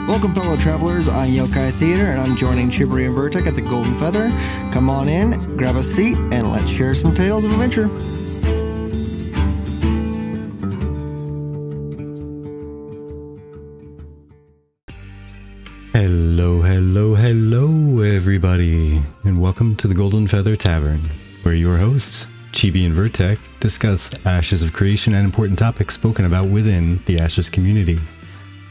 Welcome, fellow travelers. I'm Yokai Theater, and I'm joining Chivery and Vertec at the Golden Feather. Come on in, grab a seat, and let's share some tales of adventure. Hello, everybody, and welcome to the Golden Feather Tavern, where your hosts, Chibi and Vertec, discuss Ashes of Creation and important topics spoken about within the Ashes community.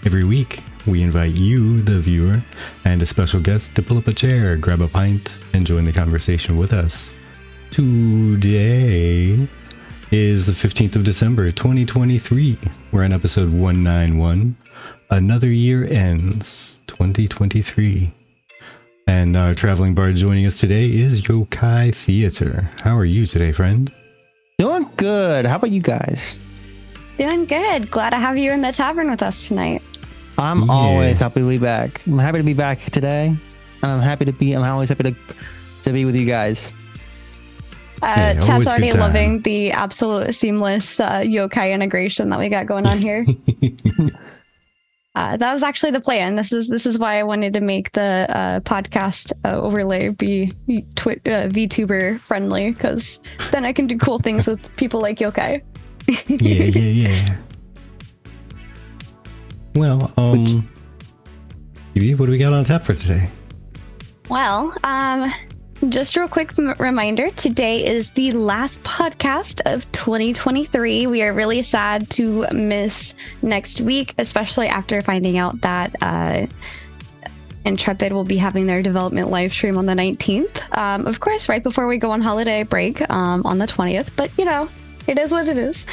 Every week, we invite you, the viewer, and a special guest to pull up a chair, grab a pint, and join the conversation with us. Today is the 15th of December, 2023. We're on episode 191. Another year ends, 2023. And our traveling bard joining us today is Yokai Theater. How are you today, friend? Doing good. How about you guys? Doing good. Glad to have you in the tavern with us tonight. I'm always happy to be back. I'm happy to be back today, and I'm always happy to be with you guys. Chat's already loving the absolute seamless yokai integration that we got going on here. That was actually the plan. This is why I wanted to make the podcast overlay be VTuber friendly, because then I can do cool things with people like yokai. Yeah. Well, what do we got on tap for today? Well, just a real quick reminder, today is the last podcast of 2023. We are really sad to miss next week, especially after finding out that Intrepid will be having their development live stream on the 19th. Of course, right before we go on holiday break on the 20th, but you know, it is what it is.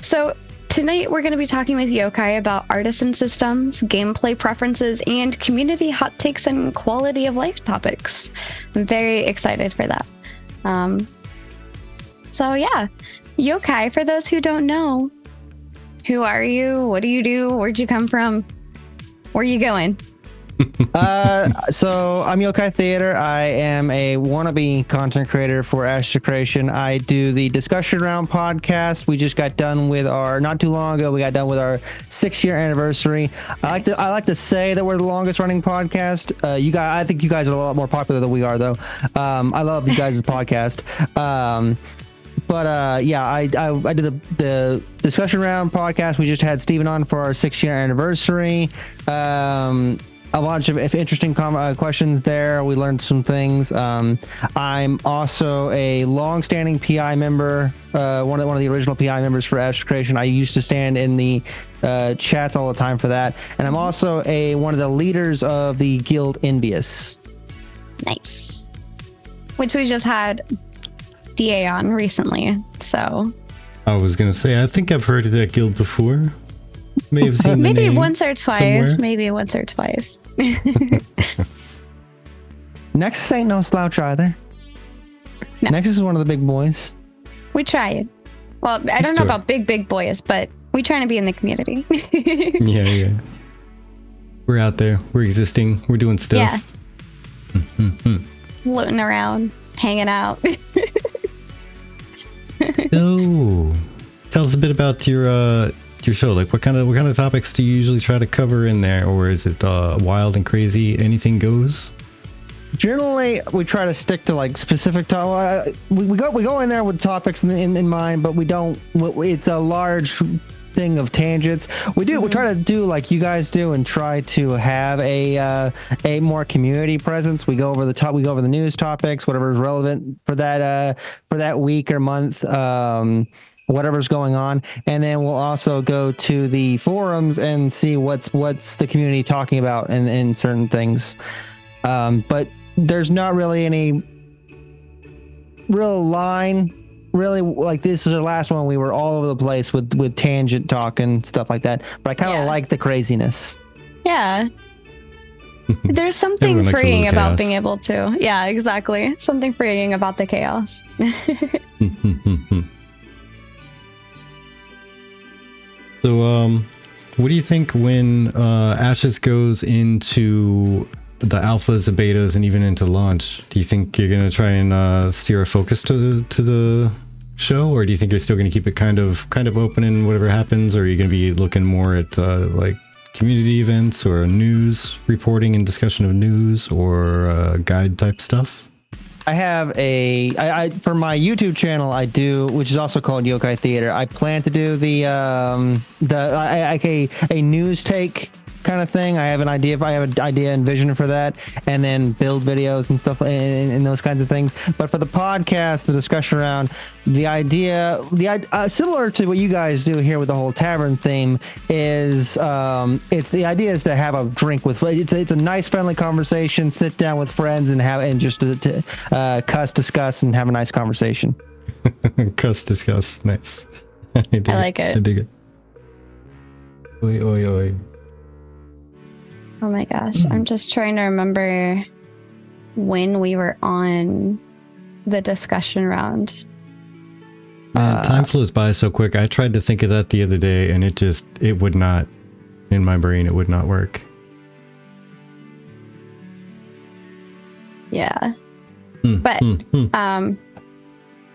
So tonight, we're going to be talking with Yokai about Artisan Systems, gameplay preferences, and community hot takes and quality of life topics. I'm very excited for that. So yeah, Yokai, for those who don't know, who are you? What do you do? Where'd you come from? Where are you going? So I'm Yokai Theater. I am a wannabe content creator for Ashes of Creation. I do the discussion round podcast. We just got done with not too long ago, we got done with our 6-year anniversary. Nice. I like to say that we're the longest running podcast. I think you guys are a lot more popular than we are, though. I love you guys' podcast. Yeah, I did the discussion round podcast. We just had Steven on for our 6-year anniversary. A bunch of interesting questions there. We learned some things. I'm also a long-standing PI member, one of the original PI members for Ashes Creation. I used to stand in the chats all the time for that, and I'm also one of the leaders of the Guild Envious. Nice. Which we just had DA on recently. So I was gonna say, I think I've heard of that guild before. May have seen maybe once or twice. Maybe once or twice. Nexus ain't no slouch either. No. Nexus is one of the big boys. We try. Well, I don't know about big boys, but we trying to be in the community. Yeah. We're out there. We're existing. We're doing stuff. Yeah. Floating around, hanging out. So, tell us a bit about your show. Like, what kind of topics do you usually try to cover in there, or is it wild and crazy, anything goes? Generally, we try to stick to like specific topics. We go in there with topics in mind, but we don't. It's a large thing of tangents. We try to do like you guys do and try to have a more community presence. We go over the news topics, whatever is relevant for that week or month. Whatever's going on, and then we'll also go to the forums and see what's the community talking about in certain things. But there's not really any real line. Really, like this is the last one. We were all over the place with tangent talk and stuff like that. But I kind of like the craziness. Yeah. There's something freeing about being able to. Yeah, exactly. Something freeing about the chaos. So, what do you think when Ashes goes into the alphas, the betas, and even into launch? Do you think you're going to try and steer a focus to the show, or do you think you're still going to keep it kind of open and whatever happens, or are you going to be looking more at like community events or news reporting and discussion of news or guide type stuff? I have I for my YouTube channel, I do, which is also called Yokai Theater. I plan to do a news take kind of thing. I have an idea and vision for that, and then build videos and stuff and those kinds of things. But for the podcast, the discussion around the idea similar to what you guys do here with the whole tavern theme is it's the idea is to have a drink with it's a nice friendly conversation, sit down with friends and just to cuss, discuss, and have a nice conversation. Cuss, discuss, nice. I like it. I dig it. Oi, oi, oi. Oh my gosh, I'm just trying to remember when we were on the discussion round. Man, time flows by so quick. I tried to think of that the other day and it would not, in my brain, it would not work. Yeah. But it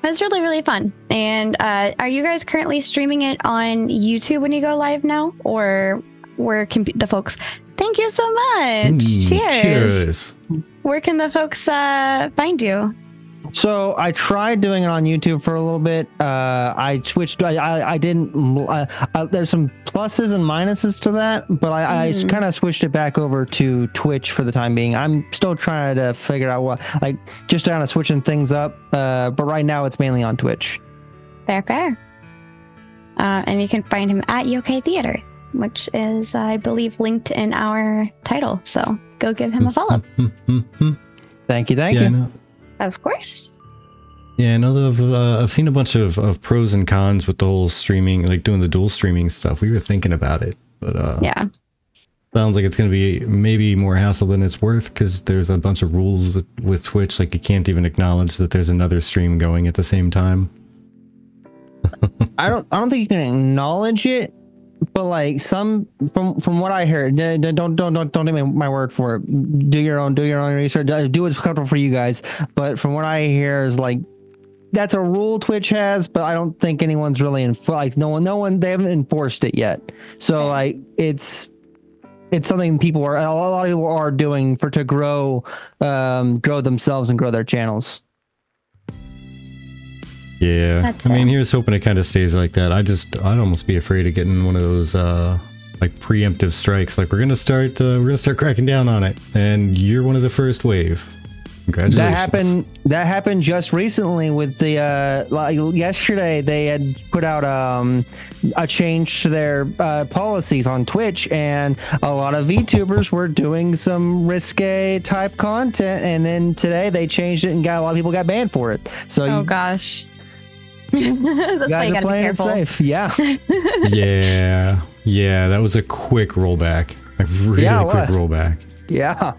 was really, really fun. And are you guys currently streaming it on YouTube when you go live now? Or where can the folks... Thank you so much. Cheers. Where can the folks find you? So I tried doing it on YouTube for a little bit. I switched. I didn't. There's some pluses and minuses to that, but I kind of switched it back over to Twitch for the time being. I'm still trying to figure out what, just kind of switching things up. But right now it's mainly on Twitch. Fair. And you can find him at Yokai Theater, which is, I believe, linked in our title. So go give him a follow. Thank you. Of course. Yeah, I know I've seen a bunch of pros and cons with the whole streaming, like doing the dual streaming stuff. We were thinking about it, but yeah. Sounds like it's going to be maybe more hassle than it's worth because there's a bunch of rules with Twitch. Like you can't even acknowledge that there's another stream going at the same time. I don't think you can acknowledge it. But like from what I heard, don't take my word for it. Do your own research. Do what's comfortable for you guys. But from what I hear is like that's a rule Twitch has, but I don't think anyone's really no one they haven't enforced it yet. So like it's something a lot of people are doing to grow themselves and grow their channels. Yeah, I mean, here's hoping it kind of stays like that. I'd almost be afraid of getting one of those like preemptive strikes. Like we're gonna start cracking down on it, and you're one of the first wave. Congratulations. That happened just recently with the yesterday they had put out a change to their policies on Twitch, and a lot of VTubers were doing some risque type content, and then today they changed it and a lot of people got banned for it. So gosh. That's you guys are playing it safe. Yeah. yeah, that was a quick rollback. A really quick rollback. Yeah.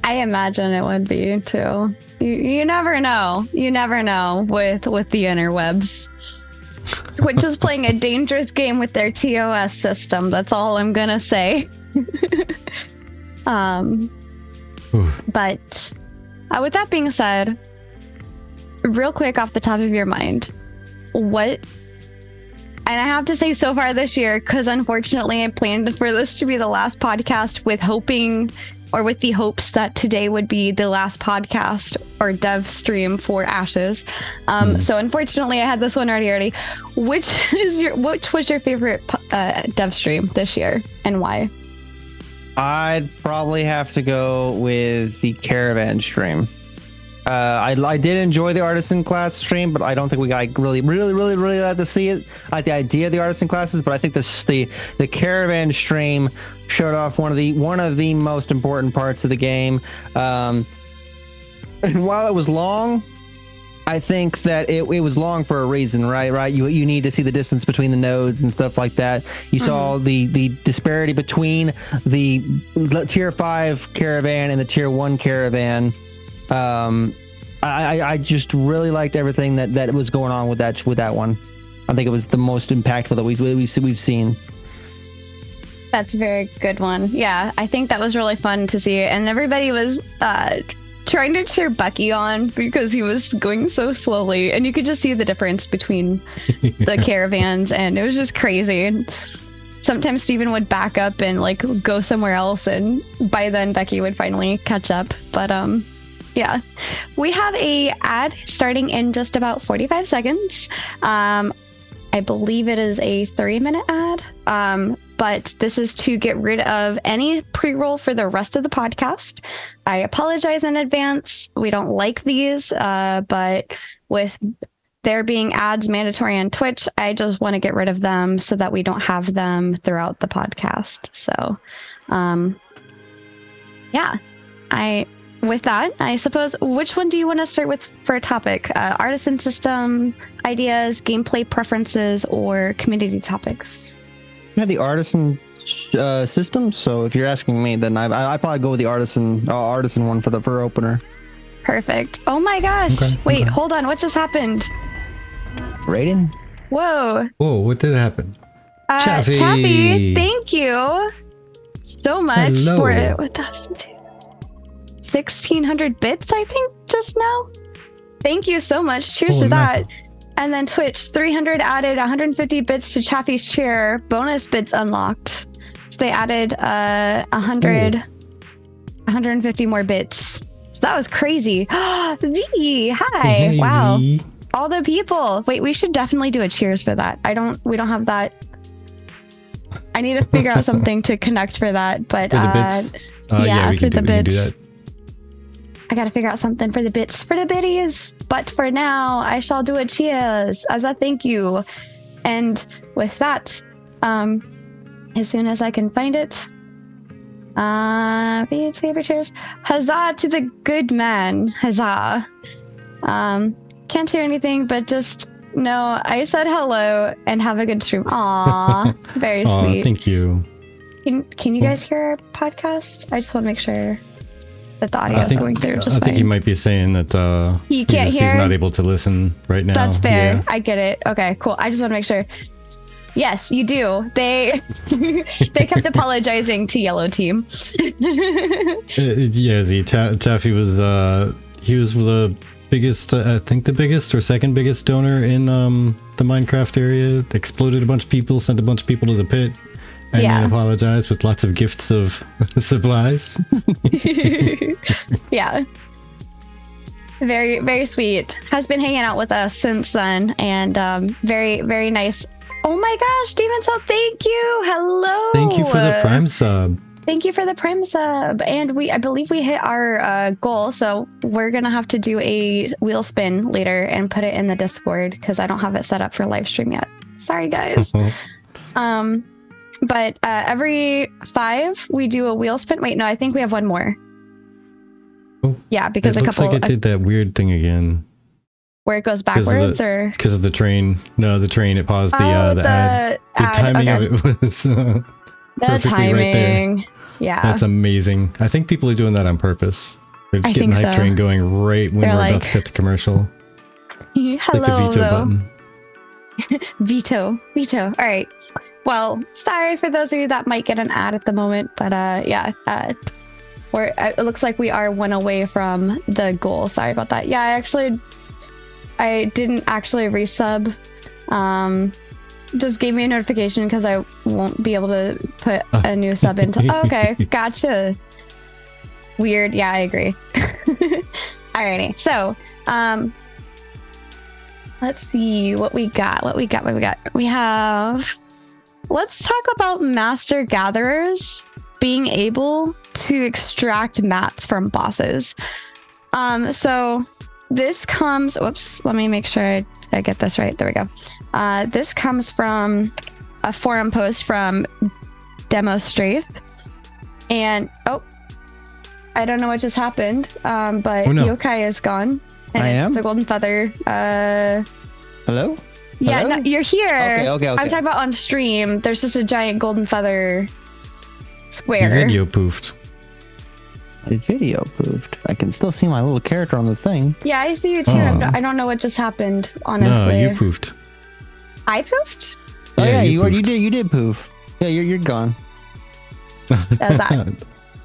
I imagine it would be too. You never know. You never know with the interwebs. Which is playing a dangerous game with their TOS system. That's all I'm gonna say. But with that being said, real quick off the top of your mind, and I have to say so far this year, because unfortunately I planned for this to be the last podcast with the hopes that today would be the last podcast or dev stream for Ashes. So unfortunately I had this one already. Which was your favorite dev stream this year and why? I'd probably have to go with the Caravan stream. I did enjoy the artisan class stream, but I don't think we got really got to see it. I like the idea of the artisan classes, but I think the Caravan stream showed off one of the most important parts of the game. And while it was long, I think that it was long for a reason, right? You need to see the distance between the nodes and stuff like that. You saw the disparity between the tier 5 caravan and the tier 1 caravan. I just really liked everything that was going on with that one. I think it was the most impactful that we've seen. That's a very good one. Yeah, I think that was really fun to see, and everybody was trying to cheer Bucky on because he was going so slowly, and you could just see the difference between the caravans, and it was just crazy. sometimes Steven would back up and like go somewhere else, and by then Becky would finally catch up. But yeah, we have a ad starting in just about 45 seconds. I believe it is a 3-minute ad. But this is to get rid of any pre-roll for the rest of the podcast. I apologize in advance. We don't like these, but with there being ads mandatory on Twitch, I just want to get rid of them so that we don't have them throughout the podcast. So, yeah, with that, I suppose, which one do you want to start with for a topic? Artisan system ideas, gameplay preferences, or community topics? I have the artisan system, so if you're asking me, then I probably go with the artisan one for opener. Perfect. Oh my gosh! Okay, Wait, okay. hold on. What just happened? Raiden? Whoa! Whoa, what did happen? Chappy, thank you so much Hello. for it. 1,600 bits, I think, just now. Thank you so much. Cheers Holy to that. mackerel. And then Twitch, 300 added 150 bits to Chaffee's chair. Bonus bits unlocked. So they added 150 more bits. So that was crazy. Z, hi. Hey, Wow. Z. All the people. Wait, we should definitely do a cheers for that. We don't have that. I need to figure out something to connect for that. But For the bits? yeah, we for can the do bits. that. I gotta figure out something for the bits, for the biddies. But for now, I shall do a cheers as a thank you. And with that, as soon as I can find it, favorite cheers. Huzzah to the good man. Huzzah. Can't hear anything, but just know I said hello and have a good stream. Aw, very Aw, sweet. thank you. Can you guys hear our podcast? I just want to make sure that the audio is going through just I think he fine. might be saying that He can't hear? He's not able to listen right now. That's fair. Yeah. I get it. Okay, cool. I just want to make sure. Yes, you do. They they kept apologizing to Yellow Team. Yeah, Chaffee was the biggest, I think the biggest or second biggest donor in the Minecraft area. Exploded a bunch of people, sent a bunch of people to the pit, and Yeah. then apologized with lots of gifts of supplies. Yeah. Very, very sweet. Has been hanging out with us since then, and very, very nice. Oh my gosh, Demon Soul, thank you. Hello. Thank you for the Prime sub. Thank you for the Prime sub. And I believe we hit our goal, so we're gonna have to do a wheel spin later and put it in the Discord because I don't have it set up for live stream yet. Sorry, guys. But every 5 we do a wheel spin. Wait, no, I think we have one more. Oh, Yeah, because it a looks couple like it did that weird thing again. where it goes 'Cause of backwards, or Because of the train. No, the train. It paused the ad. The ad, timing okay. of it was The perfectly timing. right there. Yeah. That's amazing. I think people are doing that on purpose. They're just I getting the think hype so. train going right when They're we're about like, to cut to commercial. Hello, Like the veto though. button. Veto. All right. Well, sorry for those of you that might get an ad at the moment, but yeah, it looks like we are one away from the goal. Sorry about that. Yeah, I didn't actually resub. Just gave me a notification because I won't be able to put a new sub into. Oh, okay, gotcha. Weird. Yeah, I agree. Alrighty. So, let's see what we got. We have. Let's talk about master gatherers being able to extract mats from bosses. So this comes. Whoops. Let me make sure I get this right. There we go. This comes from a forum post from Demo Straith, and I don't know what just happened. But Oh, no. Yokai is gone, and I it's am? the golden feather. Hello? Yeah, Hello? no, you're here. Okay. I'm talking about on stream. There's just a giant golden feather square. Your video poofed. The video poofed. I can still see my little character on the thing. Yeah, I see you too. Oh. I don't know what just happened, No, honestly. you poofed. I poofed? Oh yeah, you poofed. did poof. Yeah, you're gone. That's that.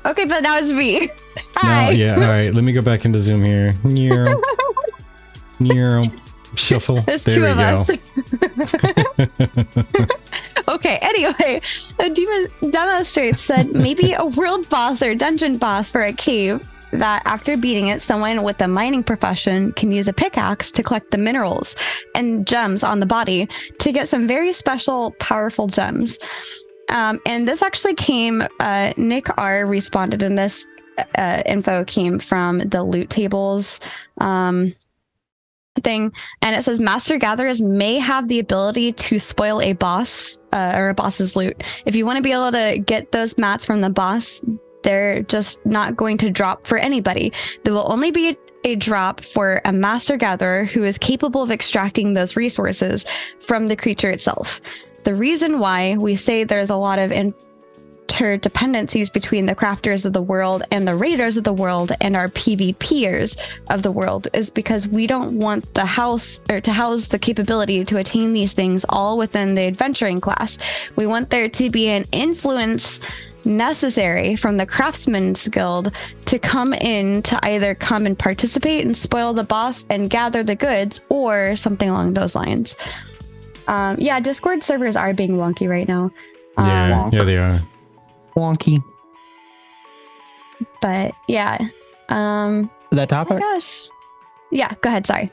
Okay, but now it's me. No, Hi. yeah, all right. Let me go back into Zoom here. Shuffle. There's there two we of go. us. Okay, anyway, a demonstrator said maybe a world boss or dungeon boss for a cave that after beating it, someone with a mining profession can use a pickaxe to collect the minerals and gems on the body to get some very special, powerful gems. And this actually came, Nick R responded, and this info came from the loot tables thing, and it says master gatherers may have the ability to spoil a boss or a boss's loot. If you want to be able to get those mats from the boss, they're just not going to drop for anybody. There will only be a drop for a master gatherer who is capable of extracting those resources from the creature itself. The reason why we say there's a lot of interdependencies between the crafters of the world and the raiders of the world and our PvPers of the world is because we don't want the house or to house the capability to attain these things all within the adventuring class. We want there to be an influence necessary from the craftsman's guild to come in to either come and participate and spoil the boss and gather the goods or something along those lines. Yeah, Discord servers are being wonky right now. Yeah, they are. Wonky. But yeah. That topic? Oh my gosh. Yeah, go ahead. Sorry.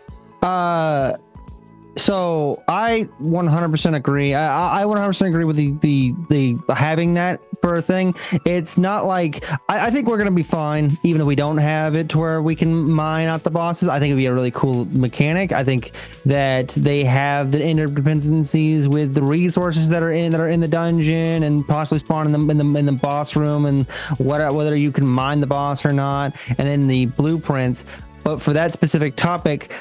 So I 100% agree. I 100% agree with the having that for a thing. It's not like I think we're gonna be fine even if we don't have it to where we can mine out the bosses. I think it'd be a really cool mechanic. I think that they have the interdependencies with the resources that are in the dungeon and possibly spawn in the boss room and whether you can mine the boss or not, and then the blueprints. But for that specific topic,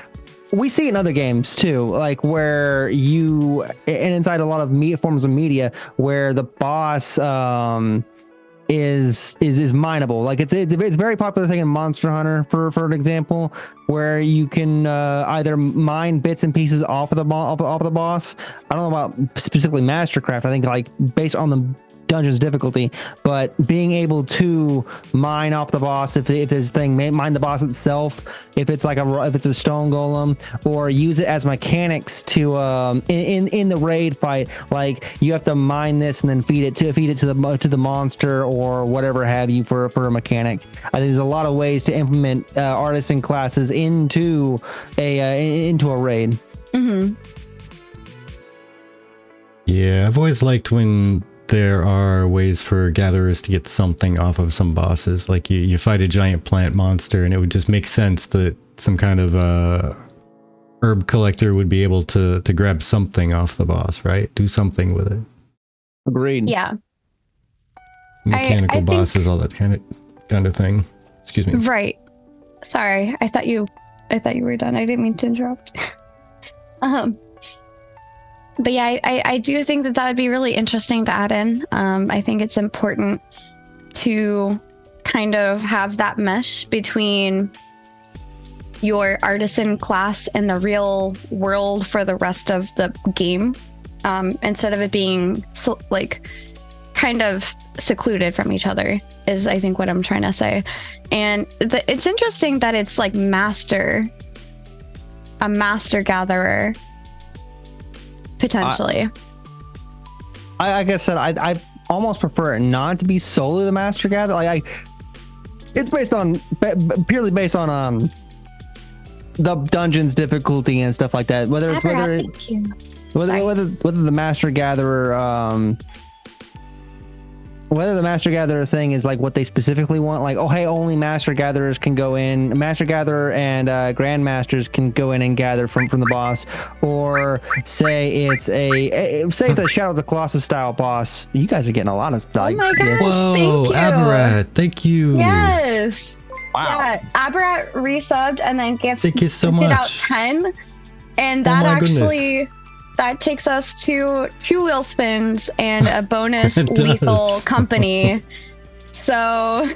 we see it in other games too, like where you and inside a lot of forms of media where the boss is mineable. Like it's a very popular thing in Monster Hunter for an example, where you can either mine bits and pieces off of the boss. I don't know about specifically Mastercraft. I think like based on the dungeon's difficulty, but being able to mine off the boss if this thing mine the boss itself, if it's a stone golem, or use it as mechanics to in the raid fight, like you have to mine this and then feed it to the monster or whatever have you for a mechanic. I think there's a lot of ways to implement artisan classes into a raid. Mm-hmm. Yeah, I've always liked when there are ways for gatherers to get something off of some bosses. Like you fight a giant plant monster and it would just make sense that some kind of herb collector would be able to grab something off the boss, right? Do something with it. Agreed. Yeah. Mechanical bosses, all that kind of thing. Excuse me. Right. Sorry. I thought you were done. I didn't mean to interrupt. But yeah, I do think that would be really interesting to add in. I think it's important to kind of have that mesh between your artisan class and the real world for the rest of the game, instead of it being like kind of secluded from each other is I think what I'm trying to say. And it's interesting that it's like a master gatherer. Potentially. Like I said, I almost prefer it not to be solely the master gatherer. Like it's based on purely based on the dungeon's difficulty and stuff like that. Whether the master gatherer whether the master gatherer thing is like what they specifically want, like, oh hey, only master gatherers can go in, master gatherer and grandmasters can go in and gather from the boss, or say it's a Shadow of the Colossus style boss. You guys are getting a lot of stuff. Oh my gosh! Whoa, thank you, Abarat, thank you. Yes. Wow. Yeah, Abarat resubbed and then thank you so much. Out 10, and that actually. That takes us to 2 wheel spins and a bonus lethal company. So,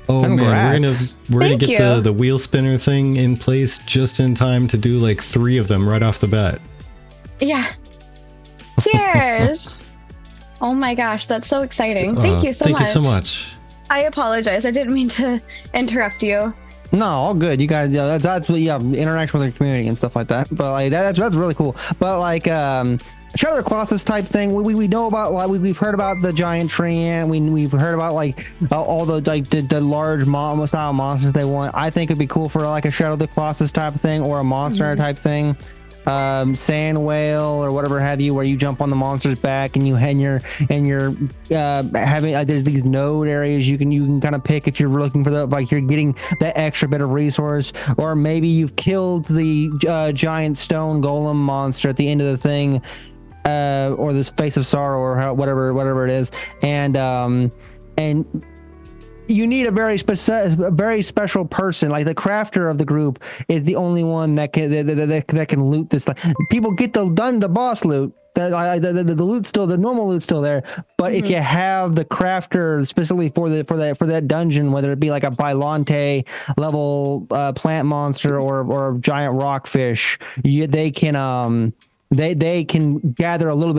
congrats. Man, we're gonna get the wheel spinner thing in place just in time to do like 3 of them right off the bat. Yeah. Cheers. Oh my gosh, that's so exciting! Thank you so much. Thank you so much. I apologize. I didn't mean to interrupt you. No, all good. You guys, that's what interaction with the community and stuff like that. But like that's really cool. But like Shadow of the Colossus type thing. We know about, like, we've heard about the giant treant. We've heard about like all the like the large style monsters they want. I think it'd be cool for like a Shadow of the Colossus type of thing, or a monster type thing. Sand whale or whatever have you, where you jump on the monster's back and you're having there's these node areas you can kind of pick if you're looking for the, like, you're getting that extra bit of resource. Or maybe you've killed the giant stone golem monster at the end of the thing, or this face of sorrow, or whatever it is, and you need a very special person. Like the crafter of the group is the only one that can loot this. Like, people get the boss loot. The loot's still, the normal loot's still there. But if you have the crafter specifically for that dungeon, whether it be like a Bylante level plant monster or giant rockfish, they can gather a little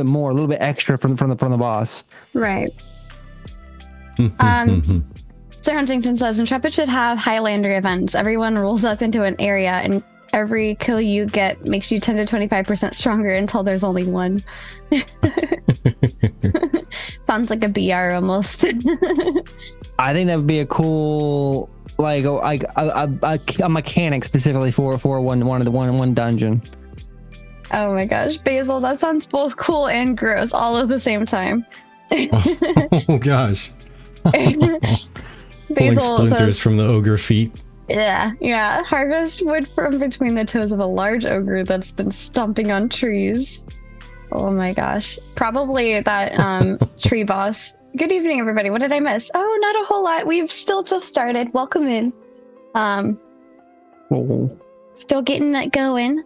bit extra from the boss. Right. Sir Huntington says Intrepid should have Highlander events. Everyone rolls up into an area, and every kill you get makes you 10 to 25% stronger until there's only one. Sounds like a BR almost. I think that would be a cool, like a mechanic specifically for one dungeon. Oh my gosh, Basil, that sounds both cool and gross all at the same time. Oh gosh. Pulling splinters says, from the ogre feet. Yeah. Harvest wood from between the toes of a large ogre that's been stomping on trees. Oh my gosh. Probably that tree boss. Good evening, everybody. What did I miss? Oh, not a whole lot. We've still just started. Welcome in. Still getting it going.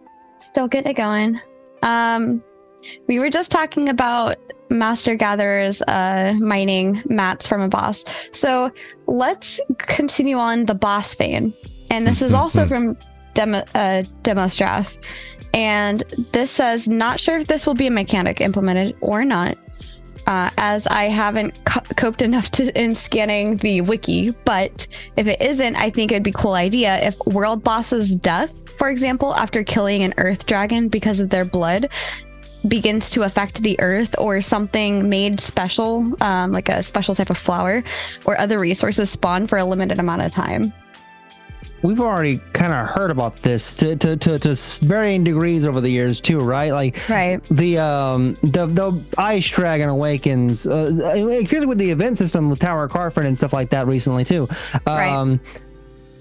We were just talking about Master Gatherer's mining mats from a boss. So let's continue on the boss vein. And this is also from Demostrath. And this says, not sure if this will be a mechanic implemented or not, as I haven't coped enough in scanning the wiki. But if it isn't, I think it'd be a cool idea if world boss's death, for example, after killing an earth dragon because of their blood, begins to affect the earth, or something made special, like a special type of flower or other resources spawn for a limited amount of time. We've already kind of heard about this to varying degrees over the years too, right? Like, right. The Ice Dragon Awakens, especially with the event system with Tower of Carford and stuff like that recently too. Right.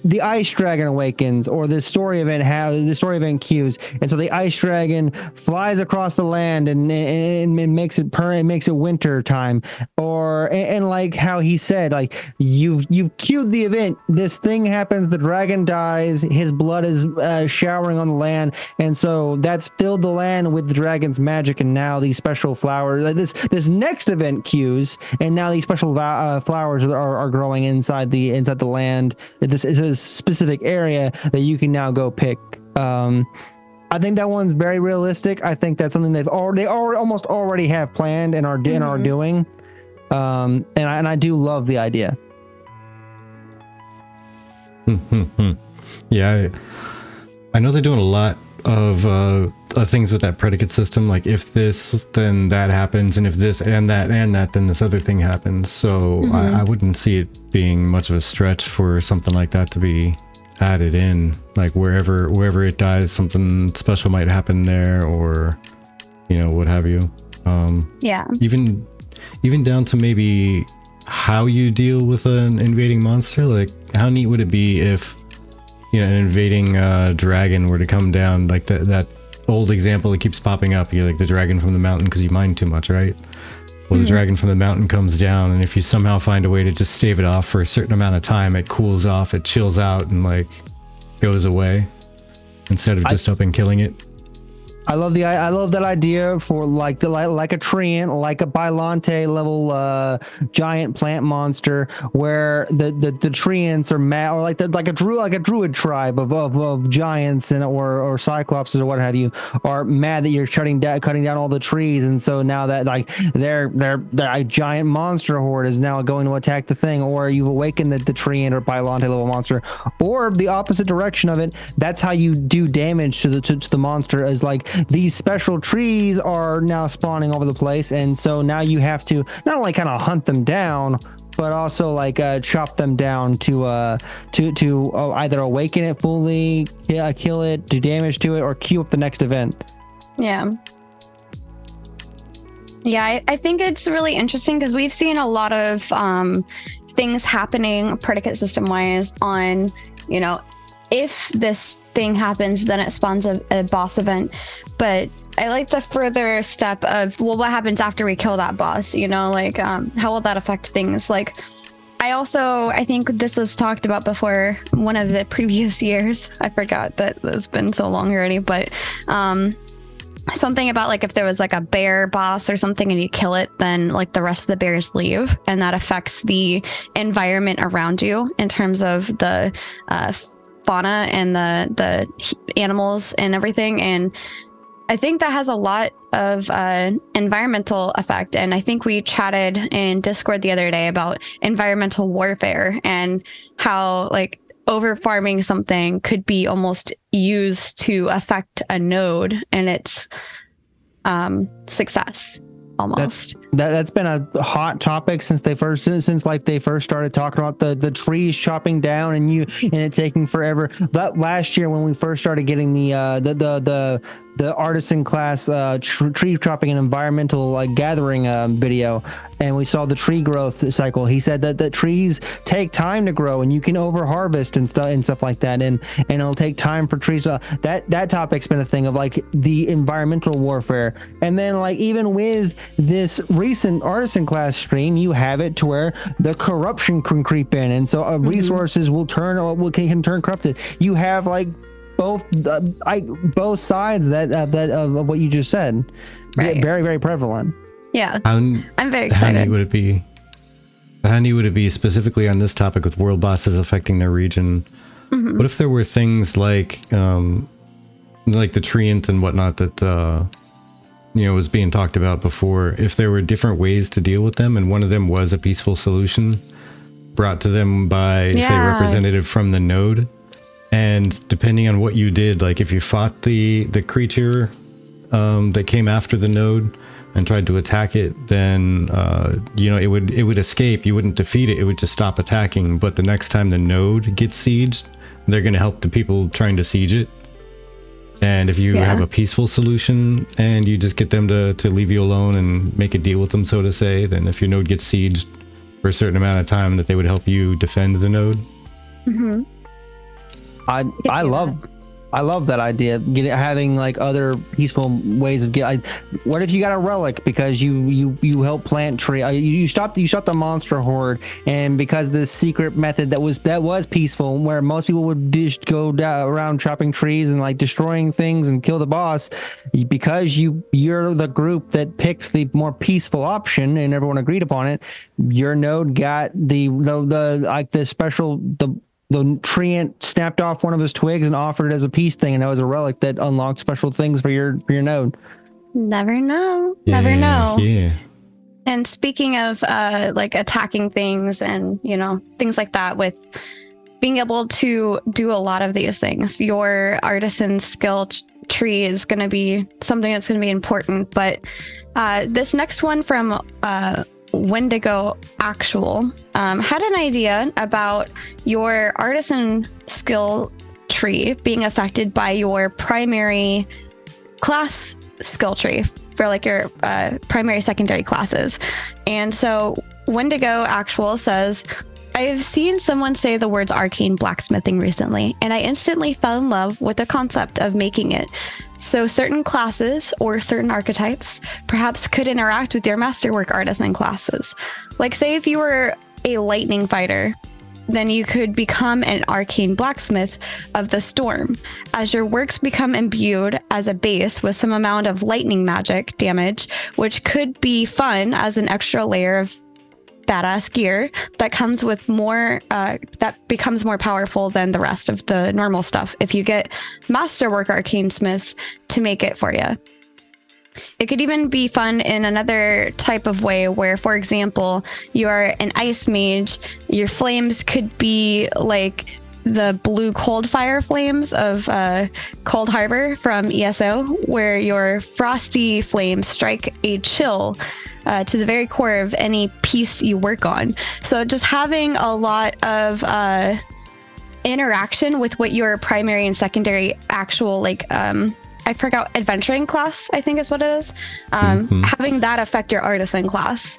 The Ice Dragon Awakens, or the story event queues, and so the Ice Dragon flies across the land and makes it winter time, and like how he said, like you've queued the event, this thing happens, the dragon dies, his blood is showering on the land, and so that's filled the land with the dragon's magic, and now these special flowers, this next event queues, and now these special flowers are growing inside the land. This is a specific area that you can now go pick. I think that one's very realistic. I think that's something they almost already have planned and are doing. And I do love the idea. Yeah, I know they're doing a lot of things with that predicate system. Like, if this, then that happens, and if this and that, then this other thing happens. So I wouldn't see it being much of a stretch for something like that to be added in. Like, wherever it dies, something special might happen there, or what have you. Yeah. Even down to maybe how you deal with an invading monster. Like, how neat would it be if an invading dragon were to come down, like that old example that keeps popping up. You're like the dragon from the mountain because you mine too much, right? Well, the dragon from the mountain comes down, and if you somehow find a way to just stave it off for a certain amount of time, it cools off, it chills out, and like goes away instead of just up and killing it. I love that idea for like a treant, like a Bylante level giant plant monster, where the treants are mad, or like a druid tribe of giants or cyclopses or what have you, are mad that you're cutting down all the trees, and so now that like their giant monster horde is now going to attack the thing, or you've awakened the treant or Bylante level monster, or the opposite direction of it. That's how you do damage to the monster, is like these special trees are now spawning over the place, and so now you have to not only kind of hunt them down, but also like chop them down to either awaken it fully, kill it, do damage to it, or queue up the next event. Yeah. Yeah, I think it's really interesting because we've seen a lot of things happening predicate system wise on, you know, if this thing happens, then it spawns a boss event. But I like the further step of, well, what happens after we kill that boss? You know, like how will that affect things? Like, I think this was talked about before one of the previous years. I forgot that it's been so long already, but something about like if there was like a bear boss or something and you kill it, then like the rest of the bears leave, and that affects the environment around you in terms of the fauna and the animals and everything. And I think that has a lot of environmental effect. And I think we chatted in Discord the other day about environmental warfare and how like over farming something could be almost used to affect a node and its success almost. That's been a hot topic since they first started talking about the trees chopping down and it taking forever. But last year when we first started getting the artisan class tree chopping and environmental gathering video, and we saw the tree growth cycle, he said that the trees take time to grow and you can over harvest and stuff like that, and it'll take time for trees. That topic's been a thing of like the environmental warfare. And then like even with this recent artisan class stream, you have it to where the corruption can creep in, and so resources can turn corrupted. You have like both sides of what you just said. Right. Very, very prevalent. Yeah. I'm very excited. How neat would it be specifically on this topic with world bosses affecting their region? What if there were things like the treant and whatnot that was being talked about before? If there were different ways to deal with them, and one of them was a peaceful solution brought to them by say a representative from the node, and depending on what you did, like if you fought the creature that came after the node and tried to attack it, then it would escape. You wouldn't defeat it, it would just stop attacking. But the next time the node gets sieged, they're going to help the people trying to siege it. And if you have a peaceful solution and you just get them to leave you alone and make a deal with them, so to say, then if your node gets sieged for a certain amount of time, that they would help you defend the node. I love that idea. Having like other peaceful ways of what if you got a relic because you help plant tree? You stopped the monster horde, and because the secret method that was peaceful, where most people would just go around chopping trees and like destroying things and kill the boss, because you're the group that picked the more peaceful option and everyone agreed upon it. Your node got the treant snapped off one of his twigs and offered it as a peace thing, and that was a relic that unlocked special things for your node. Never know. Yeah. And speaking of like attacking things and things like that, with being able to do a lot of these things, your artisan skill tree is going to be something that's going to be important. But this next one from Wendigo Actual had an idea about your artisan skill tree being affected by your primary class skill tree for like your primary secondary classes. And so Wendigo Actual says, I've seen someone say the words arcane blacksmithing recently, and I instantly fell in love with the concept of making it. So certain classes or certain archetypes perhaps could interact with your masterwork artisan classes. Like say if you were a lightning fighter, then you could become an arcane blacksmith of the storm. As your works become imbued as a base with some amount of lightning magic damage, which could be fun as an extra layer of badass gear that comes with more that becomes more powerful than the rest of the normal stuff if you get masterwork arcane smiths to make it for you. It could even be fun in another type of way where, for example, you are an ice mage. Your flames could be like the blue cold fire flames of Cold Harbor from ESO, where your frosty flames strike a chill to the very core of any piece you work on. So just having a lot of interaction with what your primary and secondary actual, like, I forgot, adventuring class, I think is what it is. Having that affect your artisan class.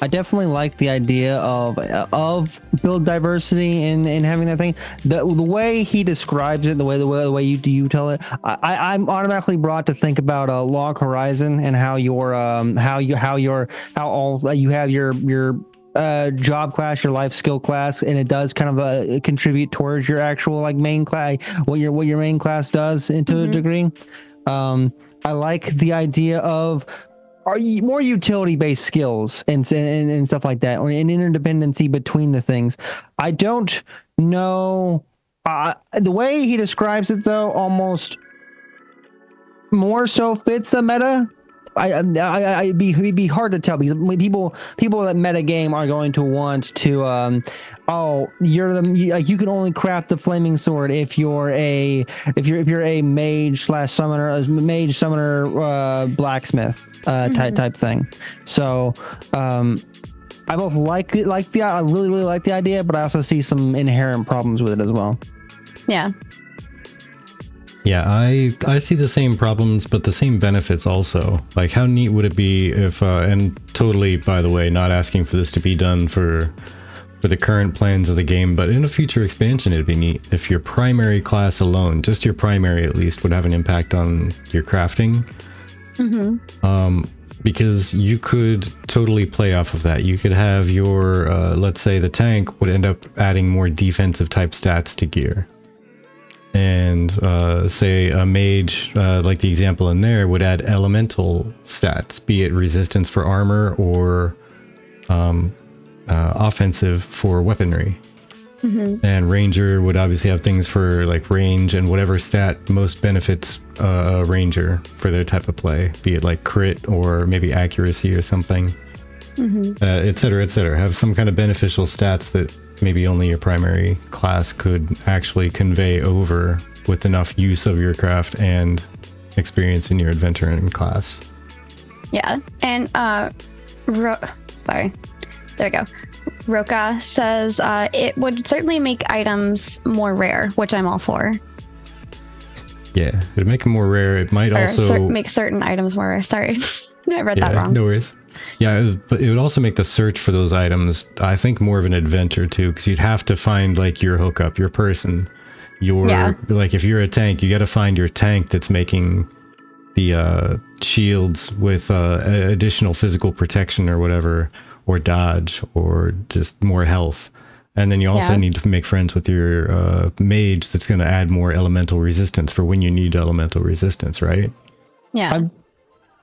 I definitely like the idea of build diversity and having that thing. The way he describes it, the way you tell it, I'm automatically brought to think about a Log Horizon and how you have your job class, your life skill class, and it does kind of contribute towards your actual like main class, what your main class does into a degree. I like the idea of more utility-based skills and stuff like that, or an interdependency between the things. I don't know the way he describes it, though, almost more so fits a meta. It'd be hard to tell, because people that meta game are going to want to you can only craft the flaming sword if you're a mage / summoner blacksmith type thing. So I both I really like the idea, but I also see some inherent problems with it as well. Yeah, I see the same problems, but the same benefits also. Like, how neat would it be if, and totally, by the way, not asking for this to be done for the current plans of the game, but in a future expansion, it'd be neat if your primary class alone, just your primary at least, would have an impact on your crafting. Because you could totally play off of that. You could have your, let's say the tank would end up adding more defensive type stats to gear. And say a mage, like the example in there, would add elemental stats, be it resistance for armor or offensive for weaponry. And ranger would obviously have things for like range and whatever stat most benefits a ranger for their type of play, be it like crit or maybe accuracy or something, etc., etc. Have some kind of beneficial stats that maybe only your primary class could actually convey over with enough use of your craft and experience in your adventuring class. Yeah, and sorry, there we go. Roka says it would certainly make items more rare, which I'm all for. Yeah, it'd make them more rare. It might also make certain items more rare. Sorry, I read that wrong. No worries. Yeah, but it would also make the search for those items, I think, more of an adventure too, because you'd have to find like your hookup, your person, like if you're a tank, you got to find your tank that's making the shields with additional physical protection or whatever, or dodge, or just more health. And then you also need to make friends with your mage that's going to add more elemental resistance for when you need elemental resistance, right? Yeah.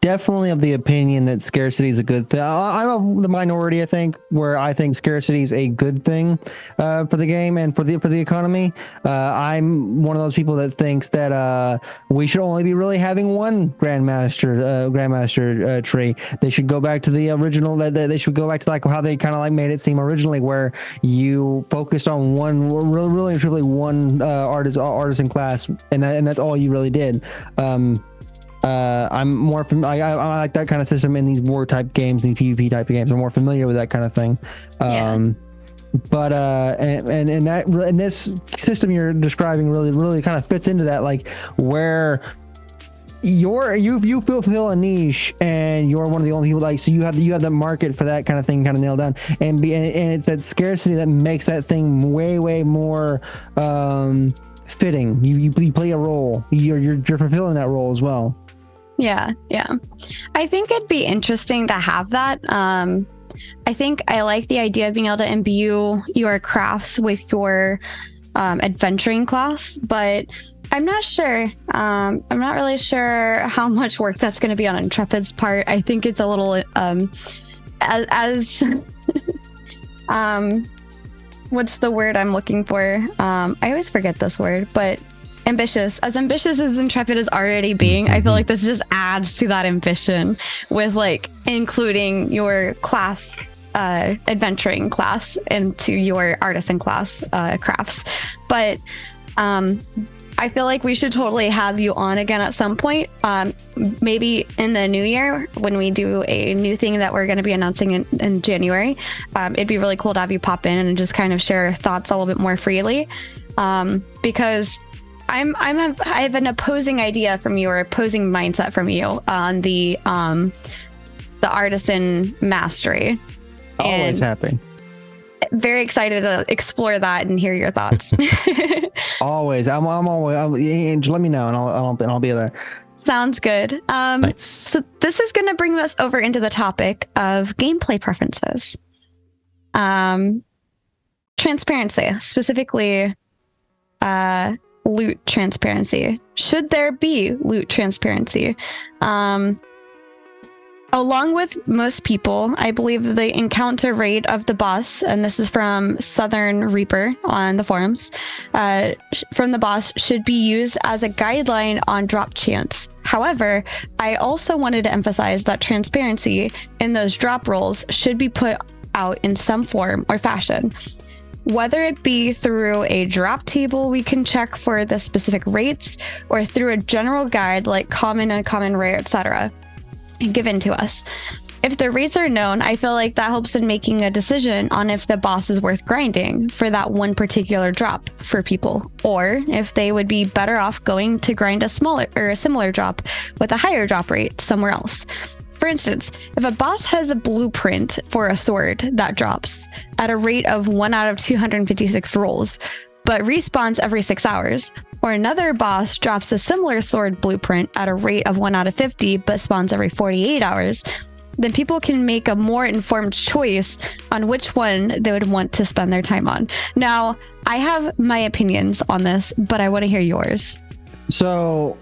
Definitely of the opinion that scarcity is a good thing. I'm of the minority, I think, where I think scarcity is a good thing for the game and for the economy. I'm one of those people that thinks that we should only be really having one grandmaster tree. They should go back to the original. They should go back to like how they kind of like made it seem originally, where you focused on one really and truly one artisan class, and that's all you really did. I'm more I like that kind of system in these war type games, these PvP type of games. I'm more familiar with that kind of thing. But and this system you're describing really kind of fits into that, like where you fulfill a niche and you're one of the only people, like, so you have the market for that kind of thing kind of nailed down, and it's that scarcity that makes that thing way more fitting. You play a role, you're fulfilling that role as well. Yeah. I think it'd be interesting to have that. I think I like the idea of being able to imbue your crafts with your adventuring class, but I'm not sure. I'm not really sure how much work that's going to be on Intrepid's part. I think it's a little what's the word I'm looking for? I always forget this word, but ambitious. As ambitious as Intrepid is already being, I feel like this just adds to that ambition with like including your class adventuring class into your artisan class crafts. But I feel like we should totally have you on again at some point. Maybe in the new year when we do a new thing that we're going to be announcing in January. It'd be really cool to have you pop in and just kind of share thoughts a little bit more freely. Because I have an opposing idea from you, or opposing mindset from you on the artisan mastery. Always happy. Very excited to explore that and hear your thoughts. Always. I'm always. Let me know, and I'll be there. Sounds good. Nice. So this is going to bring us over into the topic of gameplay preferences. Transparency, specifically, loot transparency. Should there be loot transparency? Along with most people, I believe the encounter rate of the boss, and this is from Southern Reaper on the forums, from the boss should be used as a guideline on drop chance. However, I also wanted to emphasize that transparency in those drop rolls should be put out in some form or fashion. Whether it be through a drop table we can check for the specific rates, or through a general guide like common, uncommon, rare, etc. given to us. If the rates are known, I feel like that helps in making a decision on if the boss is worth grinding for that one particular drop for people, or if they would be better off going to grind a smaller or a similar drop with a higher drop rate somewhere else. For instance, if a boss has a blueprint for a sword that drops at a rate of 1 out of 256 rolls, but respawns every 6 hours, or another boss drops a similar sword blueprint at a rate of 1 out of 50 but spawns every 48 hours, then people can make a more informed choice on which one they would want to spend their time on. Now, I have my opinions on this, but I want to hear yours. So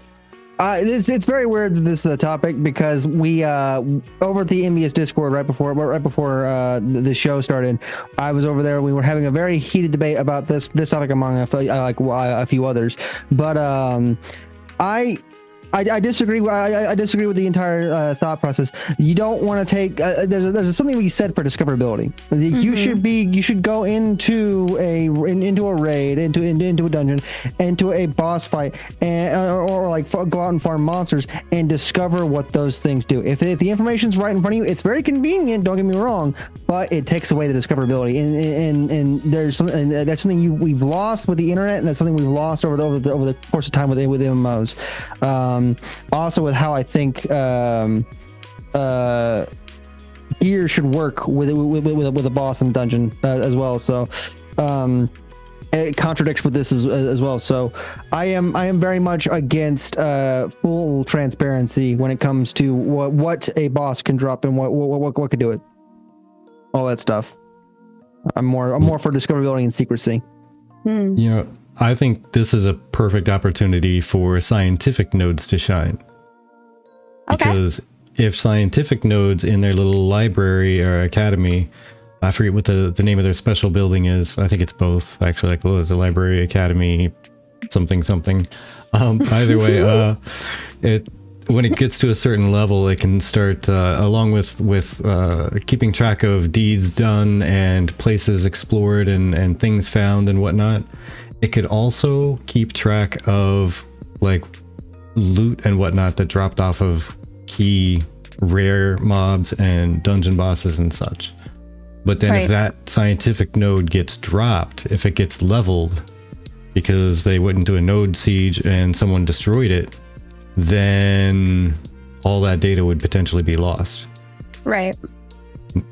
it's very weird that this is a topic, because we over at the Envious Discord right before the show started, I was over there. We were having a very heated debate about this topic among a few others, but I disagree. I disagree with the entire thought process. You don't want to take. There's something we said for discoverability. You should go into a raid, into a dungeon, into a boss fight, and or go out and farm monsters and discover what those things do. If the information's right in front of you, it's very convenient. Don't get me wrong, but it takes away the discoverability. And there's something, and that's something we've lost with the internet, and that's something we've lost over the course of time with MMOs. Also with how I think gear should work with a boss in a dungeon as well. So it contradicts with this as well. So I am very much against full transparency when it comes to what a boss can drop and what can do it. All that stuff. I'm more for discoverability and secrecy. You know, I think this is a perfect opportunity for scientific nodes to shine. Because if scientific nodes in their little library or academy, I forget what the name of their special building is. I think it's both, actually. Like, it's a library, academy, something. Either way, when it gets to a certain level, it can start, along with keeping track of deeds done and places explored and things found and whatnot. It could also keep track of like loot and whatnot that dropped off of key rare mobs and dungeon bosses and such. But then if that scientific node gets dropped, if it gets leveled because they went into a node siege and someone destroyed it, then all that data would potentially be lost. Right.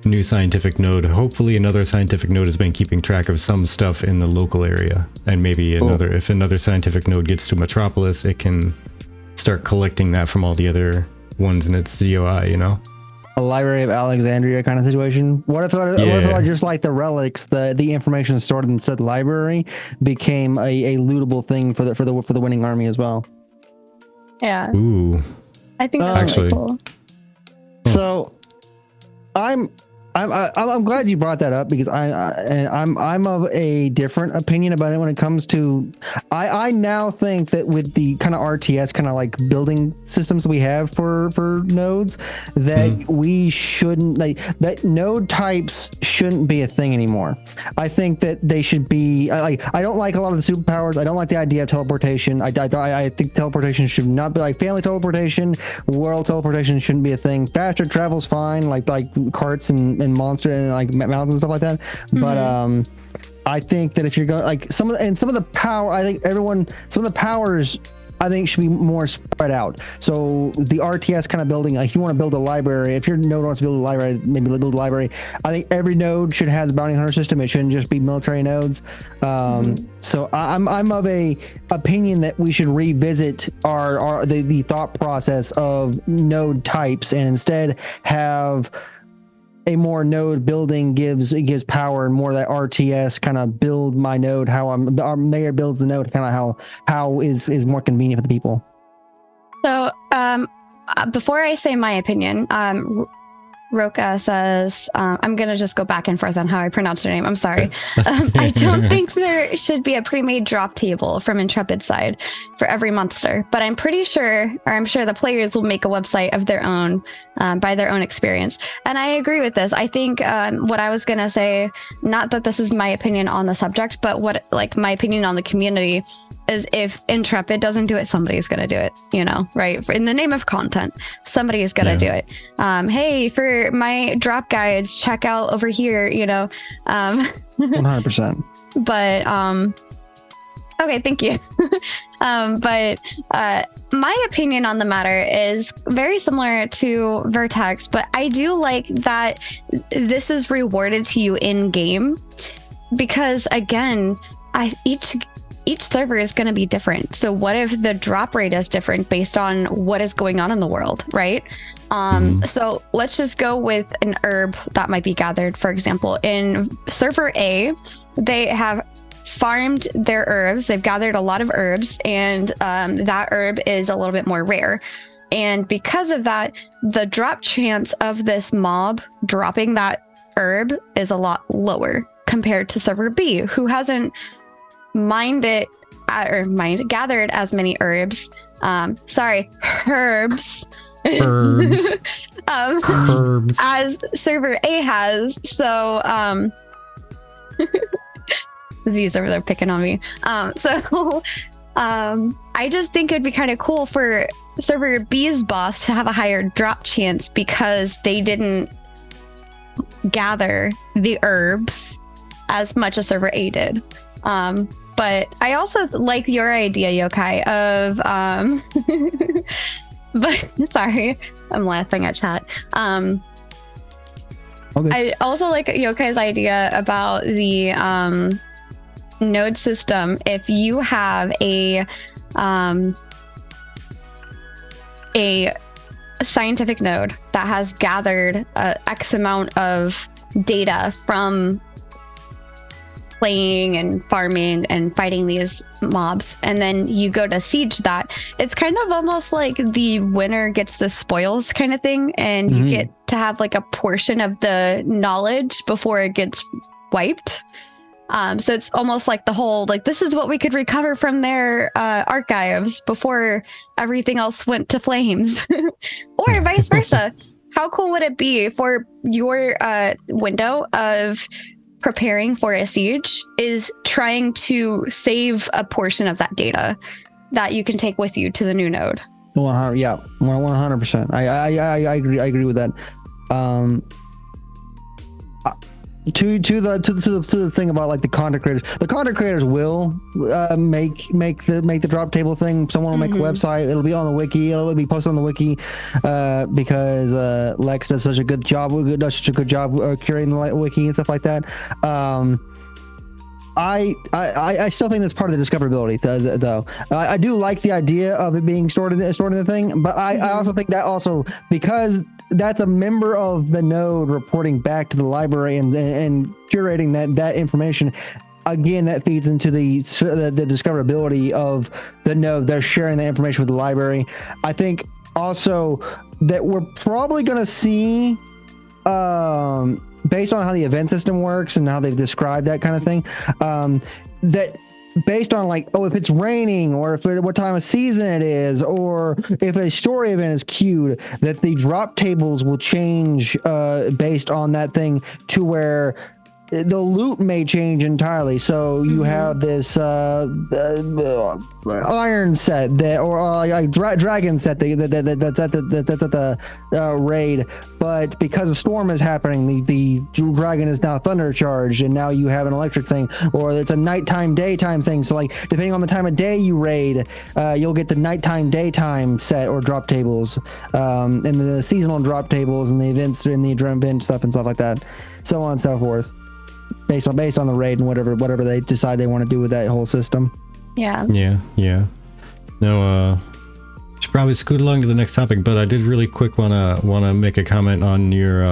New scientific node. Hopefully another scientific node has been keeping track of some stuff in the local area, and maybe if another scientific node gets to Metropolis, it can start collecting that from all the other ones in its ZOI, you know? A Library of Alexandria kind of situation. What if just like the relics, the information stored in said library became a lootable thing for the winning army as well? Yeah. Ooh. I think that's actually really cool. So I I'm glad you brought that up, because I'm of a different opinion about it when it comes to. I now think that with the kind of RTS kind of like building systems we have for nodes, that we shouldn't, like, that node types shouldn't be a thing anymore. I think that they should be like, I don't like a lot of the superpowers. I don't like the idea of teleportation. I think teleportation should not be like family teleportation. World teleportation shouldn't be a thing. Faster travel's fine, like carts and monster and like mountains and stuff like that. But I think that if you're going like some of the power, I think some of the powers I think should be more spread out. So the RTS kind of building, like if you want to build a library, if your node wants to build a library, maybe build a library. I think every node should have the bounty hunter system. It shouldn't just be military nodes. So I'm of a opinion that we should revisit the thought process of node types, and instead have a more node building gives power, and more that RTS kind of build my node, how our mayor builds the node, kind of how is more convenient for the people. So before I say my opinion, Roka says, I'm going to just go back and forth on how I pronounce her name. I'm sorry. I don't think there should be a pre-made drop table from Intrepid side for every monster, but I'm pretty sure, or I'm sure the players will make a website of their own by their own experience. And I agree with this. I think what I was going to say, not that this is my opinion on the subject, but what like my opinion on the community is, if Intrepid doesn't do it, somebody's going to do it, right? In the name of content, somebody is going to do it. Hey, for my drop guides, check out over here, 100%. But, okay, thank you. But my opinion on the matter is very similar to Vertex, but I do like that this is rewarded to you in game, because again, each server is going to be different. So what if the drop rate is different based on what is going on in the world, right? So let's just go with an herb that might be gathered. For example, in server A, they have farmed their herbs. They've gathered a lot of herbs, and that herb is a little bit more rare. And because of that, the drop chance of this mob dropping that herb is a lot lower compared to server B, who hasn't gathered as many herbs. Herbs. Herbs. As server A has. So Z's over there picking on me. I just think it'd be kind of cool for server B's boss to have a higher drop chance, because they didn't gather the herbs as much as server A did. But I also like your idea, Yokai, of but sorry, I'm laughing at chat. Okay. I also like Yokai's idea about the node system. If you have a scientific node that has gathered X amount of data from playing and farming and fighting these mobs, and then you go to siege that, it's kind of almost like the winner gets the spoils kind of thing, and you get to have like a portion of the knowledge before it gets wiped. So it's almost like the whole, like, this is what we could recover from their archives before everything else went to flames. Or vice versa. How cool would it be for your window of preparing for a siege is trying to save a portion of that data that you can take with you to the new node? 100, yeah, 100%. I agree with that. To the thing about like the content creators. The content creators will make the drop table thing. Someone will make a website. It'll be on the wiki. It'll be posted on the wiki because Lex does such a good job. Curating the wiki and stuff like that. I still think that's part of the discoverability, though. I do like the idea of it being stored in the thing, but I also think that also, because that's a member of the node reporting back to the library and curating that information. Again, that feeds into the discoverability of the node. They're sharing that information with the library. I think also that we're probably going to see based on how the event system works and how they've described that kind of thing, that based on like, oh, if it's raining or what time of season it is, or if a story event is queued, that the drop tables will change based on that thing to where the loot may change entirely. So you have this iron set that, or like dragon set that's at the raid, but because a storm is happening, the dragon is now thunder charged, and now you have an electric thing, or it's a nighttime daytime thing. So like depending on the time of day you raid, you'll get the nighttime daytime set or drop tables, and the seasonal drop tables and the events and the event stuff and stuff like that, so on and so forth. Based on the raid and whatever they decide they want to do with that whole system. Yeah. No, should probably scoot along to the next topic, but I did really quick wanna make a comment on your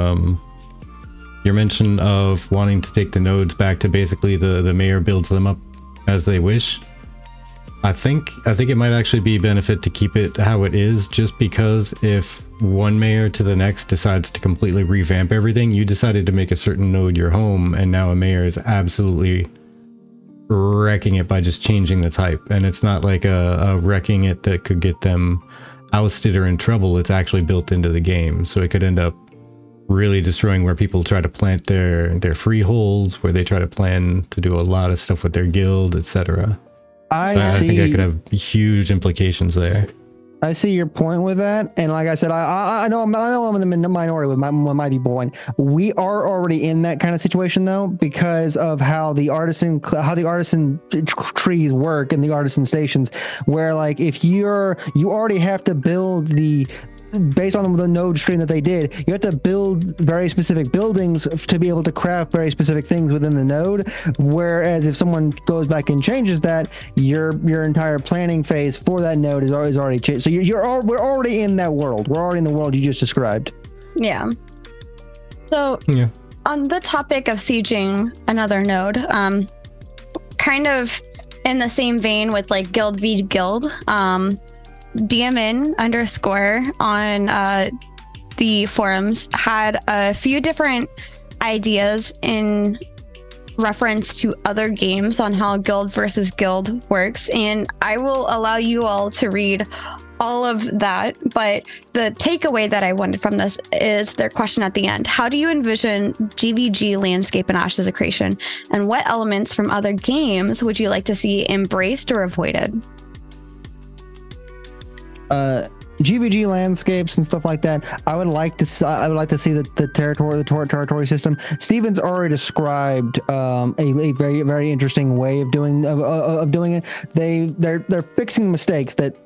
mention of wanting to take the nodes back to basically the mayor builds them up as they wish. I think it might actually be a benefit to keep it how it is, just because if one mayor to the next decides to completely revamp everything, you decided to make a certain node your home, and now a mayor is absolutely wrecking it by just changing the type. And it's not like a wrecking it that could get them ousted or in trouble. It's actually built into the game, so it could end up really destroying where people try to plant their freeholds, where they try to plan to do a lot of stuff with their guild, etc. I think that could have huge implications there. I see your point with that, and like I said, I know I'm in the minority with my viewpoint. We are already in that kind of situation though, because of how the artisan trees work and the artisan stations, where like if you already have to build based on the node stream that they did, you have to build very specific buildings to be able to craft very specific things within the node. Whereas if someone goes back and changes that, your entire planning phase for that node is already changed. So we're already in that world. We're already in the world you just described. Yeah. So on the topic of sieging another node, kind of in the same vein with like guild v guild, DMN _ on the forums had a few different ideas in reference to other games on how guild versus guild works, and I will allow you all to read all of that, but the takeaway that I wanted from this is their question at the end: how do you envision GVG landscape in Ashes of Creation, and what elements from other games would you like to see embraced or avoided? GVG landscapes and stuff like that, I would like to see the territory system. Steven's already described a very, very interesting way of doing it. They're fixing mistakes that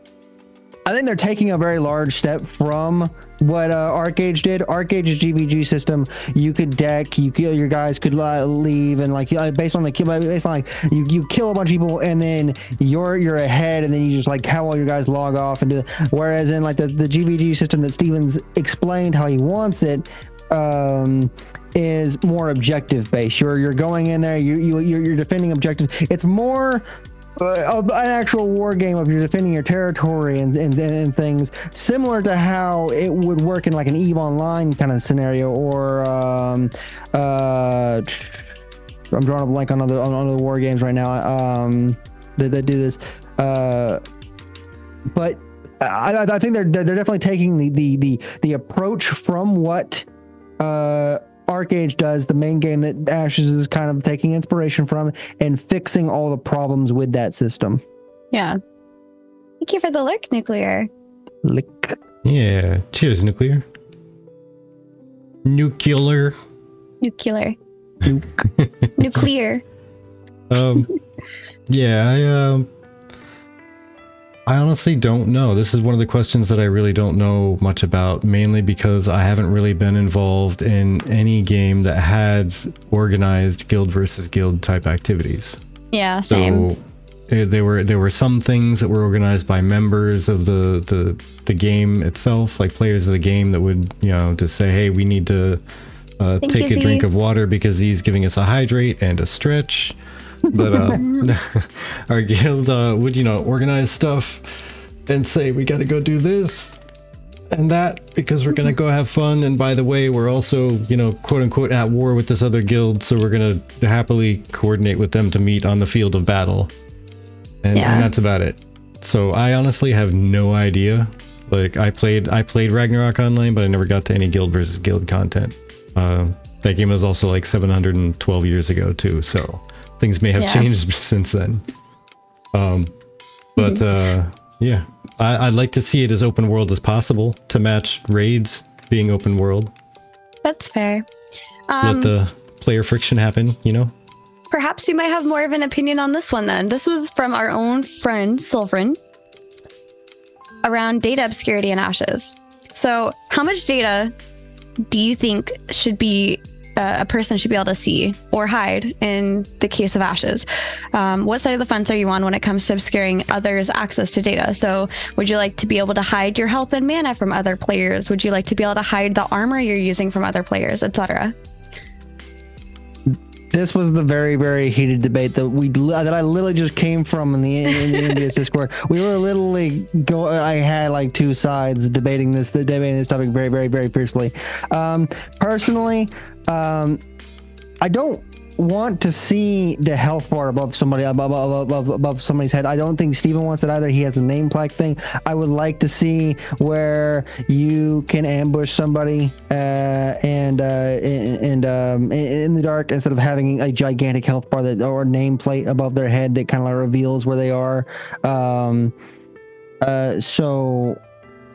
I think they're taking a very large step from what Arcage did. Arcage's GVG system, you could deck, your guys could leave, and like based on like you kill a bunch of people, and then you're ahead, and then you just like have all your guys log off and do that. Whereas in like the GVG system that Steven's explained how he wants it, is more objective based. You're going in there, you're defending objective. It's more an actual war game of you're defending your territory and things, similar to how it would work in like an EVE Online kind of scenario, or I'm drawing a blank on other war games right now that do this, but I think they're definitely taking the approach from what Arcage does, the main game that Ashes is kind of taking inspiration from, and fixing all the problems with that system. Yeah. Thank you for the lick, Nuclear. Lick. Yeah. Cheers, Nuclear. Nuclear. Nuclear. Nuke. Nuclear. Yeah, I honestly don't know. This is one of the questions that I really don't know much about, mainly because I haven't really been involved in any game that had organized guild versus guild type activities. Yeah, same. So there were some things that were organized by members of the game itself, like players of the game that would, just say, hey, we need to take a drink of water because he's giving us a hydrate and a stretch. But our guild would organize stuff and say we got to go do this, And that because we're gonna go have fun, and by the way, we're also, you know, quote unquote at war with this other guild, so we're gonna happily coordinate with them to meet on the field of battle. And that's about it. So I honestly have no idea. Like I played Ragnarok Online, but I never got to any guild versus guild content. That game was also like 712 years ago too, so things may have changed since then. Yeah, I'd like to see it as open world as possible to match raids being open world. That's fair. Let the player friction happen, you know? Perhaps you might have more of an opinion on this one then. This was from our own friend, Sulfrin, around data obscurity and ashes. So how much data do you think should be a person should be able to see or hide in the case of ashes? What side of the fence are you on when it comes to obscuring others' access to data? So would you like to be able to hide your health and mana from other players? Would you like to be able to hide the armor you're using from other players, etc.? This was the very, very heated debate that I literally just came from in the India's Discord. We were literally I had like two sides debating this topic very, very, very fiercely. Personally, I don't want to see the health bar above somebody's head. I don't think Steven wants it either. He has the name plaque thing. I would like to see where you can ambush somebody in the dark instead of having a gigantic health bar or nameplate above their head that kind of reveals where they are.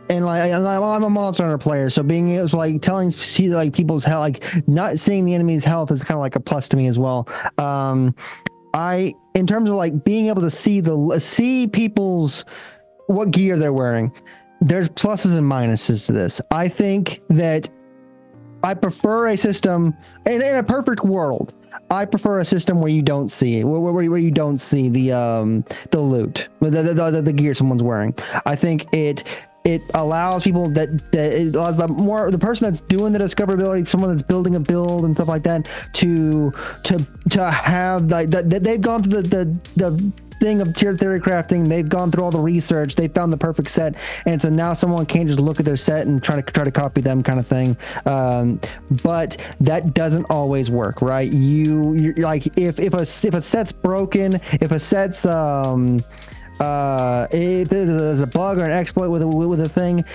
And I'm a Monster Hunter player, so being able to like see like people's health, like not seeing the enemy's health is kind of like a plus to me as well. In terms of like being able to see people's what gear they're wearing, there's pluses and minuses to this. I think that I prefer a system in a perfect world. I prefer a system where you don't see where you don't see the loot, the gear someone's wearing. I think it allows people it allows the person that's doing the discoverability, someone that's building a build and stuff like that, to have like that they've gone through the thing of tier theory crafting. They've gone through all the research. They found the perfect set, and so now someone can't just look at their set and try to copy them, kind of thing. But that doesn't always work, right? You're like if a set's broken, if a set's if there's a bug or an exploit with a thing,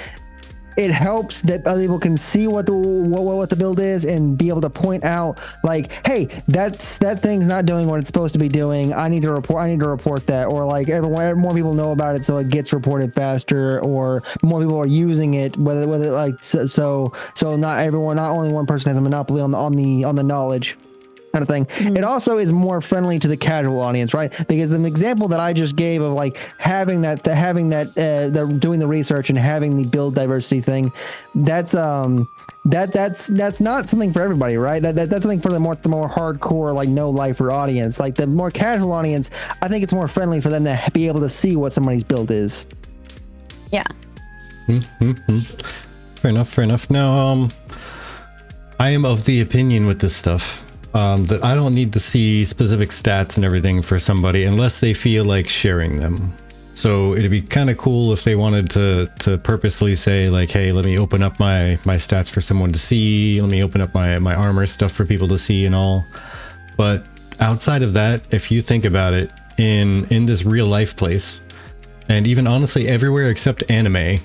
it helps that other people can see what the build is and be able to point out like, hey, that thing's not doing what it's supposed to be doing. I need to report that, or like more people know about it, so it gets reported faster, or more people are using it. Whether like so not only one person has a monopoly on the knowledge, kind of thing. Mm-hmm. It also is more friendly to the casual audience, right? Because the example that I just gave of like having that doing the research and having the build diversity thing, that's not something for everybody, right? That's something for the more hardcore, like no lifer audience. Like the more casual audience, I think it's more friendly for them to be able to see what somebody's build is. Yeah. Mm-hmm. Fair enough. Now, I am of the opinion with this stuff that I don't need to see specific stats and everything for somebody unless they feel like sharing them. So it'd be kind of cool if they wanted to purposely say like, hey, let me open up my stats for someone to see. Let me open up my armor stuff for people to see and all. But outside of that, if you think about it, in this real life place, and even honestly everywhere except anime,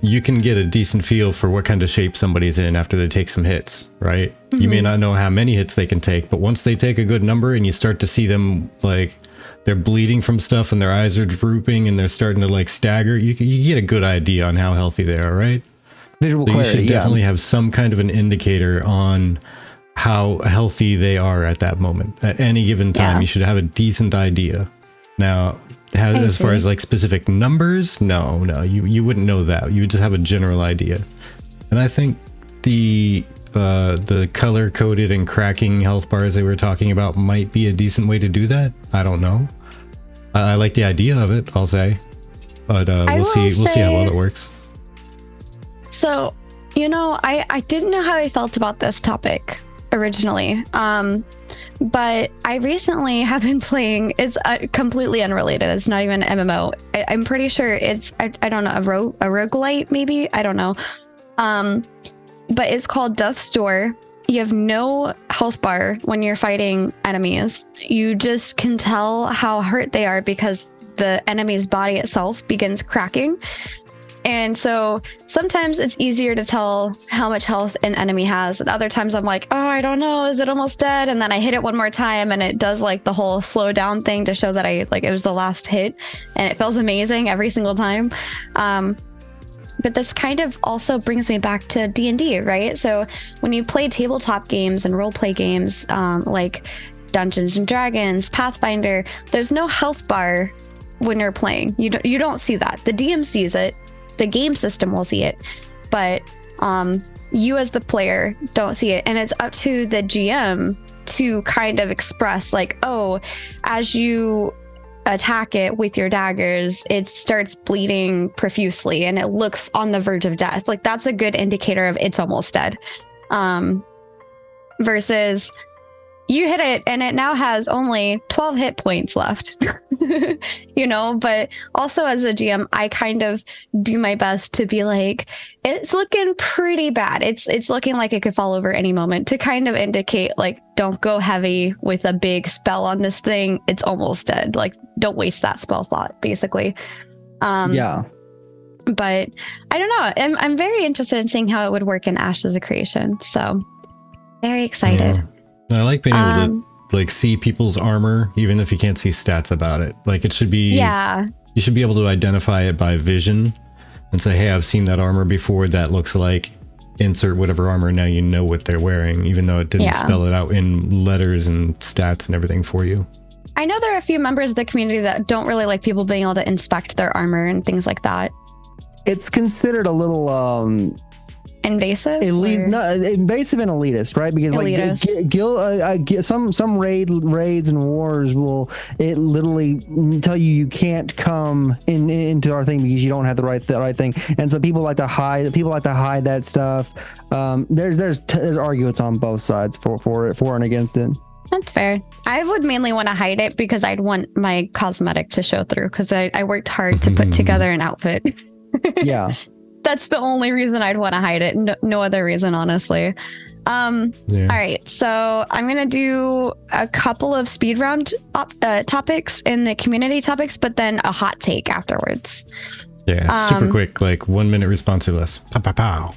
you can get a decent feel for what kind of shape somebody's in after they take some hits, right? Mm-hmm. You may not know how many hits they can take, but once they take a good number and you start to see them like they're bleeding from stuff and their eyes are drooping and they're starting to like stagger, you get a good idea on how healthy they are, right? Visual clarity, you should definitely have some kind of an indicator on how healthy they are at that moment. At any given time, you should have a decent idea. Now, as far as like specific numbers, no, you wouldn't know that. You would just have a general idea. And I think the color coded and cracking health bars they were talking about might be a decent way to do that. I don't know. I like the idea of it, I'll say, but we'll see how well it works. So, you know, I didn't know how I felt about this topic originally. But I recently have been playing, it's completely unrelated. It's not even an MMO. I'm pretty sure it's, I don't know, a roguelite maybe? I don't know. But it's called Death's Door. You have no health bar when you're fighting enemies. You just can tell how hurt they are because the enemy's body itself begins cracking. And so sometimes it's easier to tell how much health an enemy has. And other times I'm like, oh, I don't know, is it almost dead? And then I hit it one more time and it does like the whole slow down thing to show that it was the last hit. And it feels amazing every single time. But this kind of also brings me back to D&D, right? So when you play tabletop games and role-play games like Dungeons and Dragons, Pathfinder, there's no health bar when you're playing. You don't see that. The DM sees it. The game system will see it, but you as the player don't see it. And it's up to the GM to kind of express like, oh, as you attack it with your daggers, it starts bleeding profusely and it looks on the verge of death. Like that's a good indicator of it's almost dead. Versus you hit it and it now has only 12 hit points left, you know, but also as a GM, I kind of do my best to be like, it's looking pretty bad. It's looking like it could fall over any moment to kind of indicate like, don't go heavy with a big spell on this thing. It's almost dead. Like, don't waste that spell slot, basically. Yeah. But I don't know. I'm very interested in seeing how it would work in Ashes of Creation. So very excited. Yeah. I like being able to like see people's armor, even if you can't see stats about it. Like it should be, you should be able to identify it by vision and say, hey, I've seen that armor before. That looks like insert whatever armor. Now you know what they're wearing, even though it didn't spell it out in letters and stats and everything for you. I know there are a few members of the community that don't really like people being able to inspect their armor and things like that. It's considered a little invasive, invasive and elitist, right? Because like some raids and wars will literally tell you can't come into our thing because you don't have the right thing, and so people like to hide that stuff. There's arguments on both sides for and against it. That's fair. I would mainly want to hide it because I'd want my cosmetic to show through because I worked hard to put together an outfit. Yeah. That's the only reason I'd want to hide it. No other reason, honestly. All right. So I'm going to do a couple of speed round topics in the community topics, but then a hot take afterwards. Yeah. Super quick, like 1 minute responsiveness. Pow, pow, pow.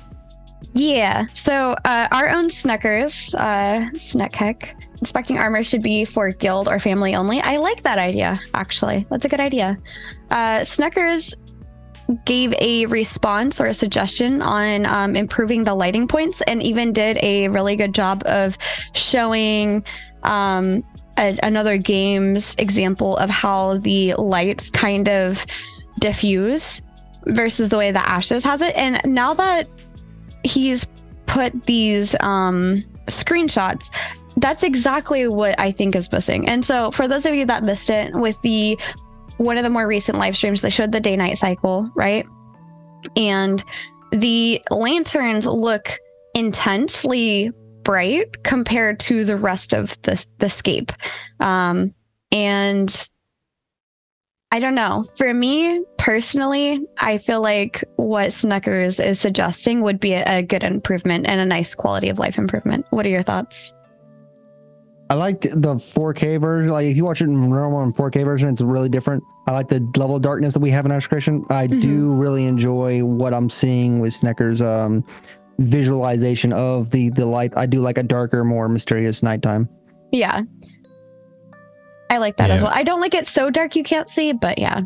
Yeah. So our own Sneckers, Sneckheck, inspecting armor should be for guild or family only. I like that idea, actually. That's a good idea. Sneckers gave a response or a suggestion on improving the lighting points and even did a really good job of showing another game's example of how the lights kind of diffuse versus the way that Ashes has it. And now that he's put these screenshots, that's exactly what I think is missing. And so for those of you that missed it, with one of the more recent live streams, they showed the day-night cycle, right? And the lanterns look intensely bright compared to the rest of the scape. And I don't know. For me, personally, I feel like what Sneckers is suggesting would be a good improvement and a nice quality of life improvement. What are your thoughts? I like the 4K version. Like if you watch it in normal and 4K version, it's really different. I like the level of darkness that we have in Ashes of Creation. I do really enjoy what I'm seeing with Sneckers' visualization of the light. I do like a darker, more mysterious nighttime. Yeah. I like that as well. I don't like it so dark you can't see, but yeah.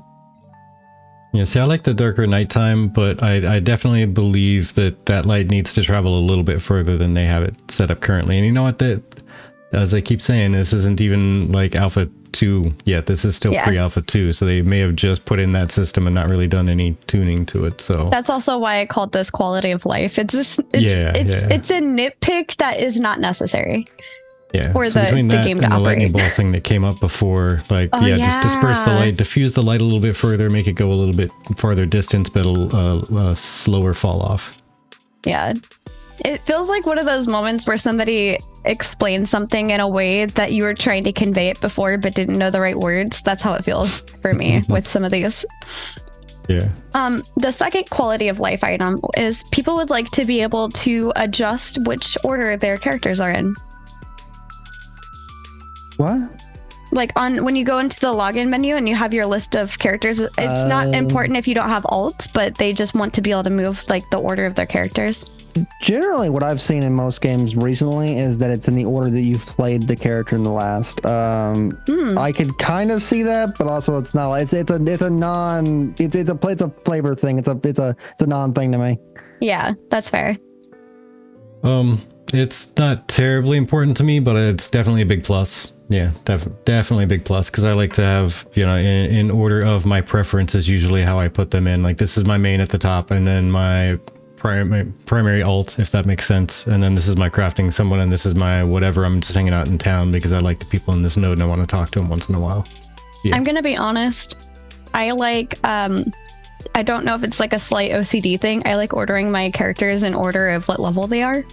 Yeah, see, I like the darker nighttime, but I definitely believe that light needs to travel a little bit further than they have it set up currently. And you know what? As I keep saying, this isn't even like Alpha 2 yet. This is still pre-Alpha 2, so they may have just put in that system and not really done any tuning to it. So that's also why I called this quality of life. It's just it's a nitpick that is not necessary. Yeah, for so between the that game and to the operate. lightning bolt thing that came up before, like just disperse the light, diffuse the light a little bit further, make it go a little bit farther distance, but a slower fall off. Yeah. It feels like one of those moments where somebody explained something in a way that you were trying to convey it before but didn't know the right words. That's how it feels for me with some of these. Yeah. The second quality of life item is people would like to be able to adjust which order their characters are in. What? Like when you go into the login menu and you have your list of characters, it's not important if you don't have alts, but they just want to be able to move like the order of their characters. Generally, what I've seen in most games recently is that it's in the order that you've played the character in the last. I could kind of see that, but also it's not. It's a flavor thing. It's a non thing to me. Yeah, that's fair. It's not terribly important to me, but it's definitely a big plus. Yeah, definitely a big plus, because I like to have, you know, in order of my preferences, usually how I put them in. Like, this is my main at the top, and then my primary alt, if that makes sense, and then this is my crafting someone, and this is my whatever. I'm just hanging out in town because I like the people in this node and I want to talk to them once in a while. Yeah. I'm gonna be honest, I like I don't know if it's like a slight OCD thing. I like ordering my characters in order of what level they are.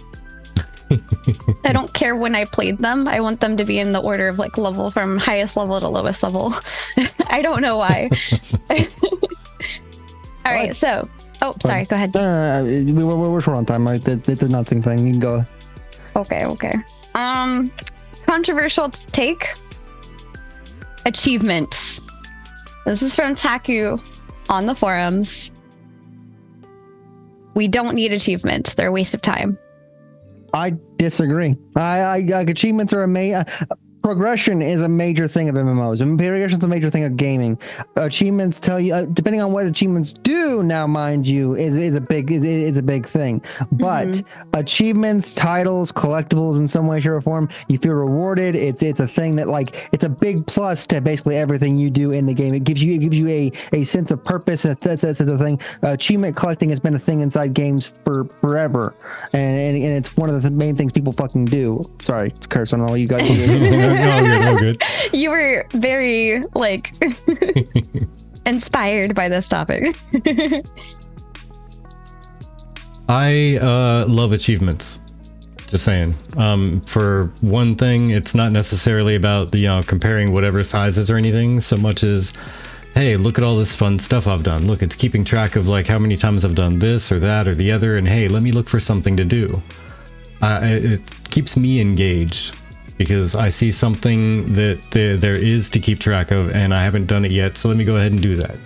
I don't care when I played them. I want them to be in the order of like level from highest level to lowest level. I don't know why. All right, so sorry, go ahead. We're short on time. It's a nothing thing. You can go. Okay. Controversial take. Achievements. This is from Taku on the forums. We don't need achievements. They're a waste of time. I disagree. I achievements are progression is a major thing of MMOs, and progression is a major thing of gaming. Achievements tell you, depending on what achievements do, now mind you, is a big thing. But achievements, titles, collectibles, in some way, shape, or form, you feel rewarded. It's a thing that, like, it's a big plus to basically everything you do in the game. It gives you a sense of purpose, and that's a thing. Achievement collecting has been a thing inside games for forever, and it's one of the main things people fucking do. Sorry, curse on all you guys. All good. You were very like inspired by this topic. I love achievements. Just saying. For one thing, it's not necessarily about the, you know, comparing whatever sizes or anything so much as, hey, look at all this fun stuff I've done. Look, it's keeping track of like how many times I've done this or that or the other, and hey, let me look for something to do. It keeps me engaged, because I see something that there is to keep track of and I haven't done it yet, so let me go ahead and do that.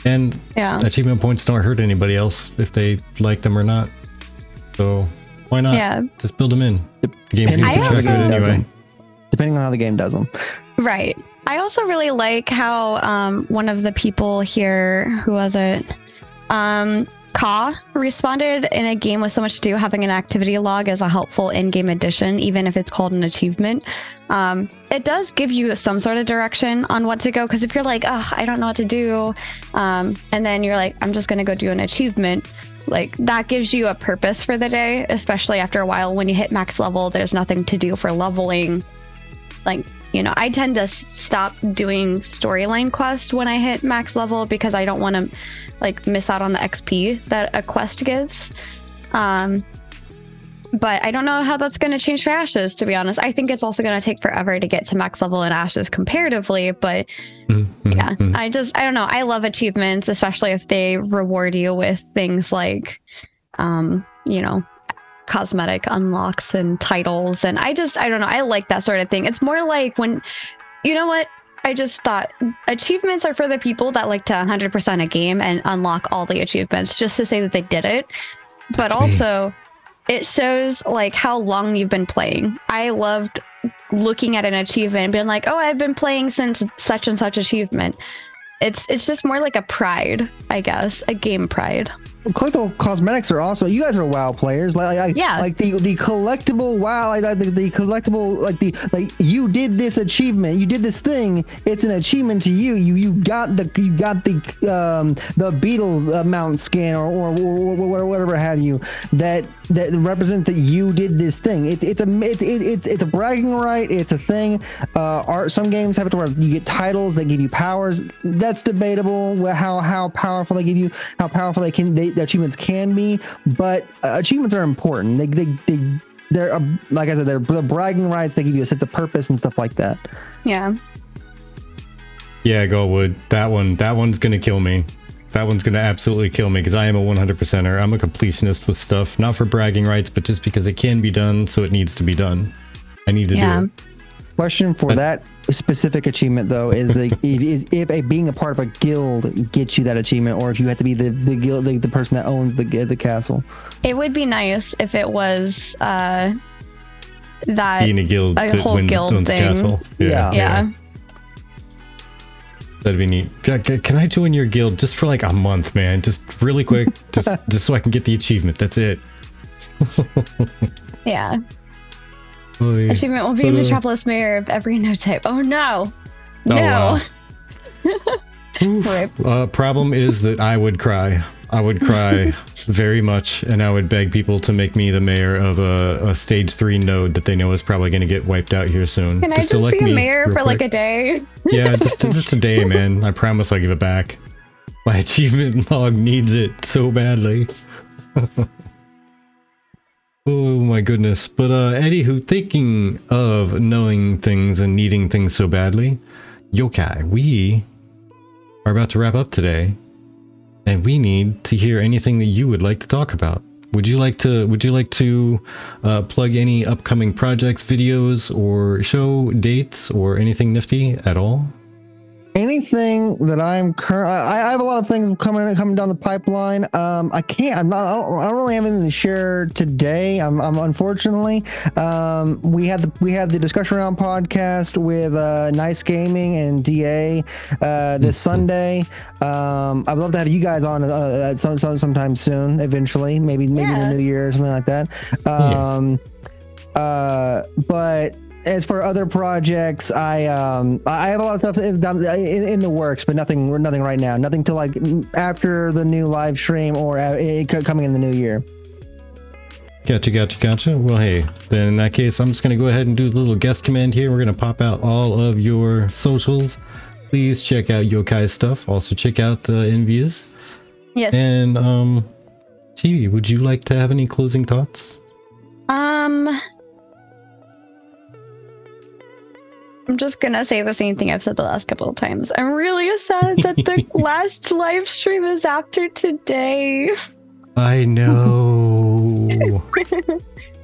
And yeah, achievement points don't hurt anybody else if they like them or not, so why not? Yeah, just build them in. The game's gonna keep track of it anyway. Depending on how the game does them. Right. I also really like how one of the people here, who was it? Ka responded, in a game with so much to do, having an activity log as a helpful in-game addition, even if it's called an achievement. It does give you some sort of direction on what to go, because if you're like, oh, I don't know what to do, and then you're like, I'm just going to go do an achievement, like, that gives you a purpose for the day, especially after a while. When you hit max level, there's nothing to do for leveling. Like, you know, I tend to stop doing storyline quests when I hit max level, because I don't want to like miss out on the XP that a quest gives. But I don't know how that's going to change for Ashes, to be honest. I think it's also going to take forever to get to max level in Ashes comparatively, but yeah, I don't know. I love achievements, especially if they reward you with things like, you know, cosmetic unlocks and titles. And I don't know. I like that sort of thing. It's more like when, you know what? I just thought achievements are for the people that like to 100% a game and unlock all the achievements just to say that they did it. But also, it shows like how long you've been playing. I loved looking at an achievement and being like, oh, I've been playing since such and such achievement. It's just more like a pride, I guess, a game pride. Collectible cosmetics are also, you guys are WoW players, like the collectible WoW, the collectible, like you did this achievement, you did this thing, it's an achievement to you. You got the Beatles mount skin or whatever have you, that represents that you did this thing. It's a bragging right. It's a thing. Some games have it to where you get titles that give you powers. That's debatable. How powerful they give you, how powerful they the achievements can be, but achievements are important. They're like I said, they're bragging rights. They give you a sense of purpose and stuff like that. Yeah. Yeah, Goldwood. That one's gonna kill me. That one's gonna absolutely kill me because I am a 100%er. I'm a completionist with stuff, not for bragging rights, but just because it can be done, so it needs to be done. I need to do it. Question for that specific achievement though is if being a part of a guild gets you that achievement, or if you have to be the guild, the person that owns the castle. It would be nice if it was that being a guild that whole guild owns thing. castle. Yeah. That'd be neat. Can I join your guild just for like a month, man? Just really quick, just so I can get the achievement. That's it. Yeah. Oy. Achievement will be Metropolis Mayor of every no type. Oh no. No. Wow. Problem is that I would cry. I would cry very much, and I would beg people to make me the mayor of a stage 3 node that they know is probably going to get wiped out here soon. Can I just be a mayor for like a day? Yeah, just a day, man. I promise I'll give it back. My achievement log needs it so badly. Oh my goodness. But anywho, thinking of knowing things and needing things so badly, Yokai, we are about to wrap up today, and we need to hear anything that you would like to talk about. Would you like to plug any upcoming projects, videos, or show dates, or anything nifty at all? Anything that I have a lot of things coming down the pipeline. I don't really have anything to share today. I'm unfortunately. We had the discussion round podcast with Nice Gaming and DA this Sunday. I'd love to have you guys on sometime soon. Eventually, maybe in the new year or something like that. But as for other projects, I have a lot of stuff in the works, but nothing right now. Nothing till like after the new live stream or coming in the new year. Gotcha. Well, hey, then in that case, I'm just going to go ahead and do the little guest command here. We're going to pop out all of your socials. Please check out Yokai's stuff. Also check out Envious. Yes. And Chibi, would you like to have any closing thoughts? I'm just gonna say the same thing I've said the last couple of times. I'm really sad that the last live stream is after today. I know.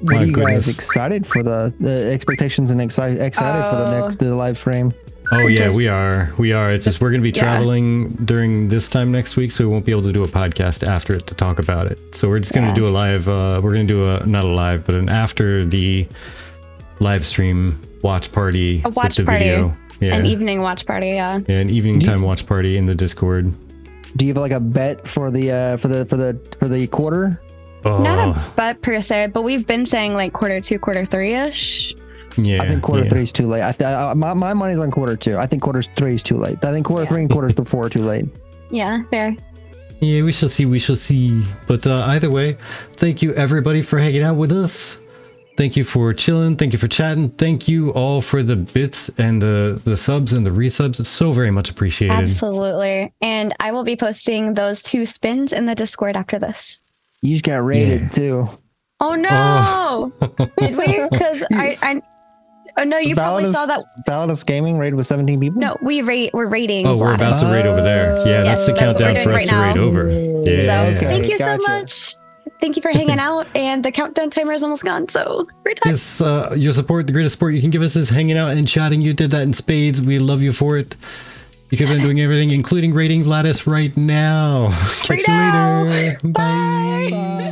Are you guys excited for the expectations and excited for the next live stream? Oh yeah, we are. It's just we're going to be traveling during this time next week, so we won't be able to do a podcast after it to talk about it. So we're just going to do a live. We're going to do not a live, but an after the live stream watch party. A watch with the party. video. Yeah. An evening watch party. Yeah. Yeah, an evening time watch party in the Discord. Do you have like a bet for the quarter? Oh. Not a bet per se, but we've been saying like Q2, Q3 ish. Yeah, I think Q3 is too late. My money's on Q2. I think Q3 is too late. I think Q3 and Q4 are too late. Yeah, fair. Yeah, we shall see. But either way, thank you everybody for hanging out with us. Thank you for chilling. Thank you for chatting. Thank you all for the bits and the subs and the resubs. It's so very much appreciated. Absolutely. And I will be posting those 2 spins in the Discord after this. You just got raided too. Oh no! Did we? Because oh no, you probably saw that. Validus Gaming raid with 17 people? No, we're raiding. Oh, we're about to raid over there. Yeah, that's the countdown for us to raid over. Yeah. So thank you so much. Thank you for hanging out, and the countdown timer is almost gone, so we're done. Yes, your support, the greatest support you can give us is hanging out and chatting. You did that in spades. We love you for it. You could have been doing everything, including raiding Vladis right now. Catch you later. Bye. Bye.